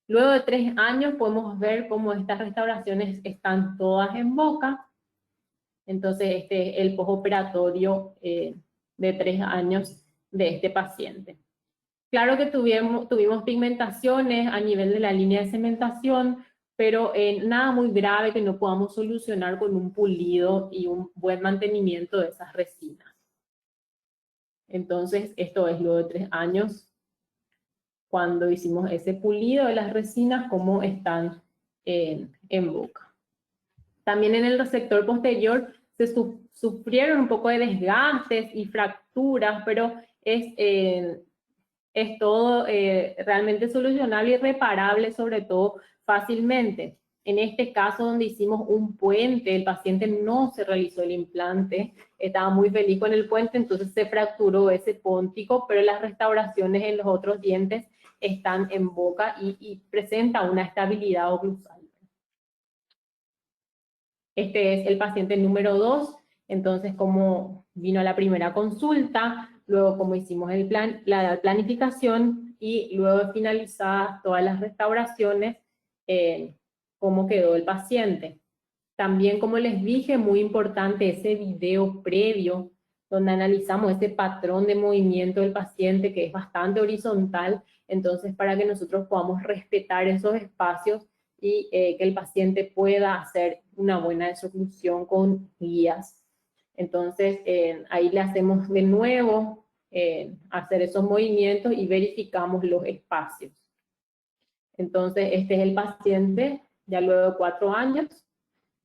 Luego de 3 años podemos ver cómo estas restauraciones están todas en boca. Entonces este es el postoperatorio de 3 años de este paciente. Claro que tuvimos pigmentaciones a nivel de la línea de cementación, pero nada muy grave que no podamos solucionar con un pulido y un buen mantenimiento de esas resinas. Entonces esto es luego de 3 años, cuando hicimos ese pulido de las resinas, cómo están en boca. También en el sector posterior se sufrieron un poco de desgastes y fracturas, pero es todo realmente solucionable y reparable, sobre todo fácilmente. En este caso, donde hicimos un puente, el paciente no se realizó el implante, estaba muy feliz con el puente, entonces se fracturó ese póntico, pero las restauraciones en los otros dientes están en boca y presenta una estabilidad oclusal. Este es el paciente número 2, entonces como vino a la primera consulta, luego como hicimos la planificación y luego de finalizadas todas las restauraciones, cómo quedó el paciente. También, como les dije, muy importante ese video previo, donde analizamos ese patrón de movimiento del paciente que es bastante horizontal, entonces para que nosotros podamos respetar esos espacios y que el paciente pueda hacer una buena desoclusión con guías. Entonces ahí le hacemos de nuevo hacer esos movimientos y verificamos los espacios. Entonces este es el paciente ya luego de 4 años,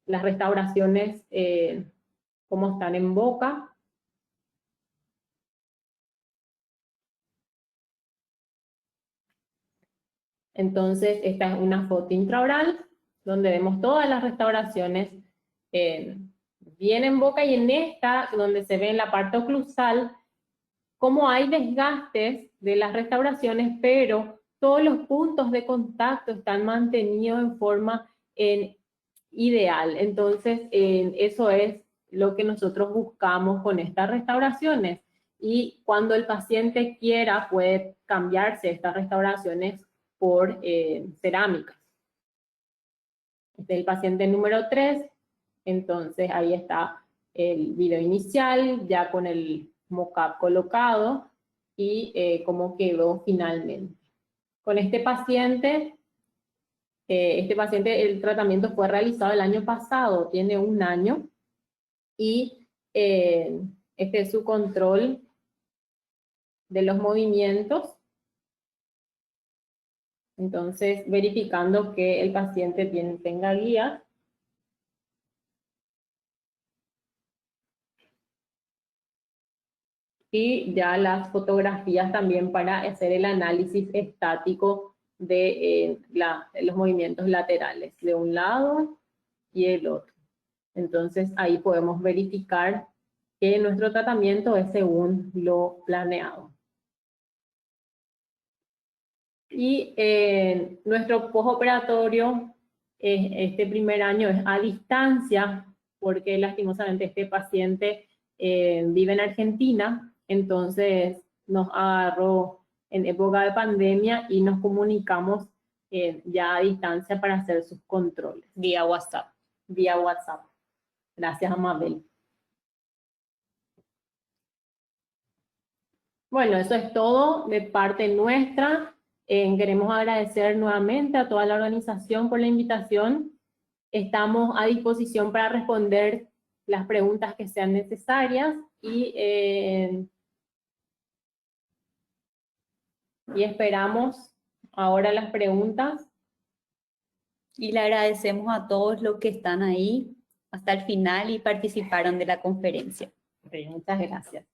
las restauraciones cómo están en boca. Entonces esta es una foto intraoral donde vemos todas las restauraciones bien en boca, y en esta donde se ve en la parte oclusal cómo hay desgastes de las restauraciones, pero todos los puntos de contacto están mantenidos en forma ideal. Entonces eso es lo que nosotros buscamos con estas restauraciones, y cuando el paciente quiera puede cambiarse estas restauraciones por cerámicas. Este es el paciente número 3, entonces ahí está el video inicial, ya con el mock-up colocado, y cómo quedó finalmente. Con este paciente el tratamiento fue realizado el año pasado, tiene 1 año, y este es su control de los movimientos. Entonces, verificando que el paciente tenga guía. Y ya las fotografías también para hacer el análisis estático de los movimientos laterales, de un lado y el otro. Entonces, ahí podemos verificar que nuestro tratamiento es según lo planeado. Y nuestro postoperatorio, este primer año es a distancia, porque lastimosamente este paciente vive en Argentina, entonces nos agarró en época de pandemia y nos comunicamos ya a distancia para hacer sus controles. Vía WhatsApp. Vía WhatsApp. Gracias, Amabel. Bueno, eso es todo de parte nuestra. Queremos agradecer nuevamente a toda la organización por la invitación. Estamos a disposición para responder las preguntas que sean necesarias y esperamos ahora las preguntas. Y le agradecemos a todos los que están ahí hasta el final y participaron de la conferencia. Okay, muchas gracias.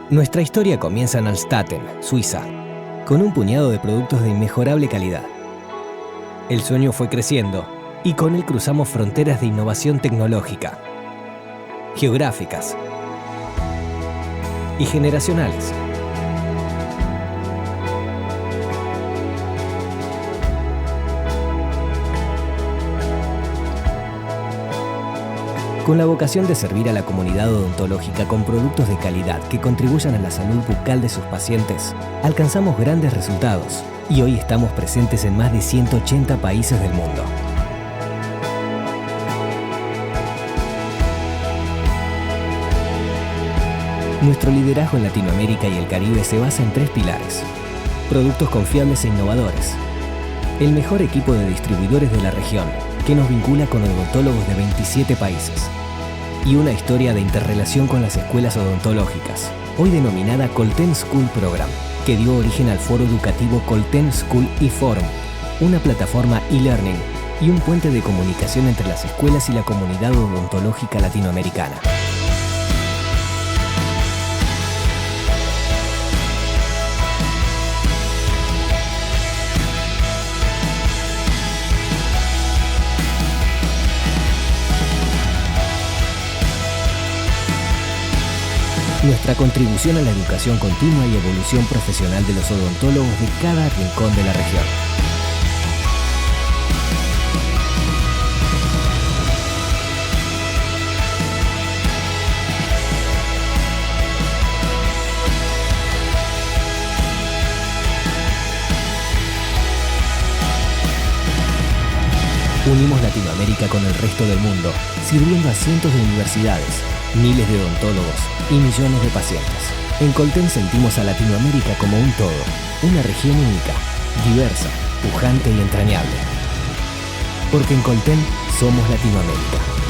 Nuestra historia comienza en Alstaten, Suiza, con un puñado de productos de inmejorable calidad. El sueño fue creciendo y con él cruzamos fronteras de innovación tecnológica, geográficas y generacionales. Con la vocación de servir a la comunidad odontológica con productos de calidad que contribuyan a la salud bucal de sus pacientes, alcanzamos grandes resultados y hoy estamos presentes en más de 180 países del mundo. Nuestro liderazgo en Latinoamérica y el Caribe se basa en 3 pilares: productos confiables e innovadores, el mejor equipo de distribuidores de la región, que nos vincula con odontólogos de 27 países, y una historia de interrelación con las escuelas odontológicas, hoy denominada Colten School Program, que dio origen al foro educativo Colten School e-Forum, una plataforma e-learning y un puente de comunicación entre las escuelas y la comunidad odontológica latinoamericana. Nuestra contribución a la educación continua y evolución profesional de los odontólogos de cada rincón de la región. Unimos Latinoamérica con el resto del mundo, sirviendo a cientos de universidades, miles de odontólogos y millones de pacientes. En Colten sentimos a Latinoamérica como un todo, una región única, diversa, pujante y entrañable. Porque en Colten somos Latinoamérica.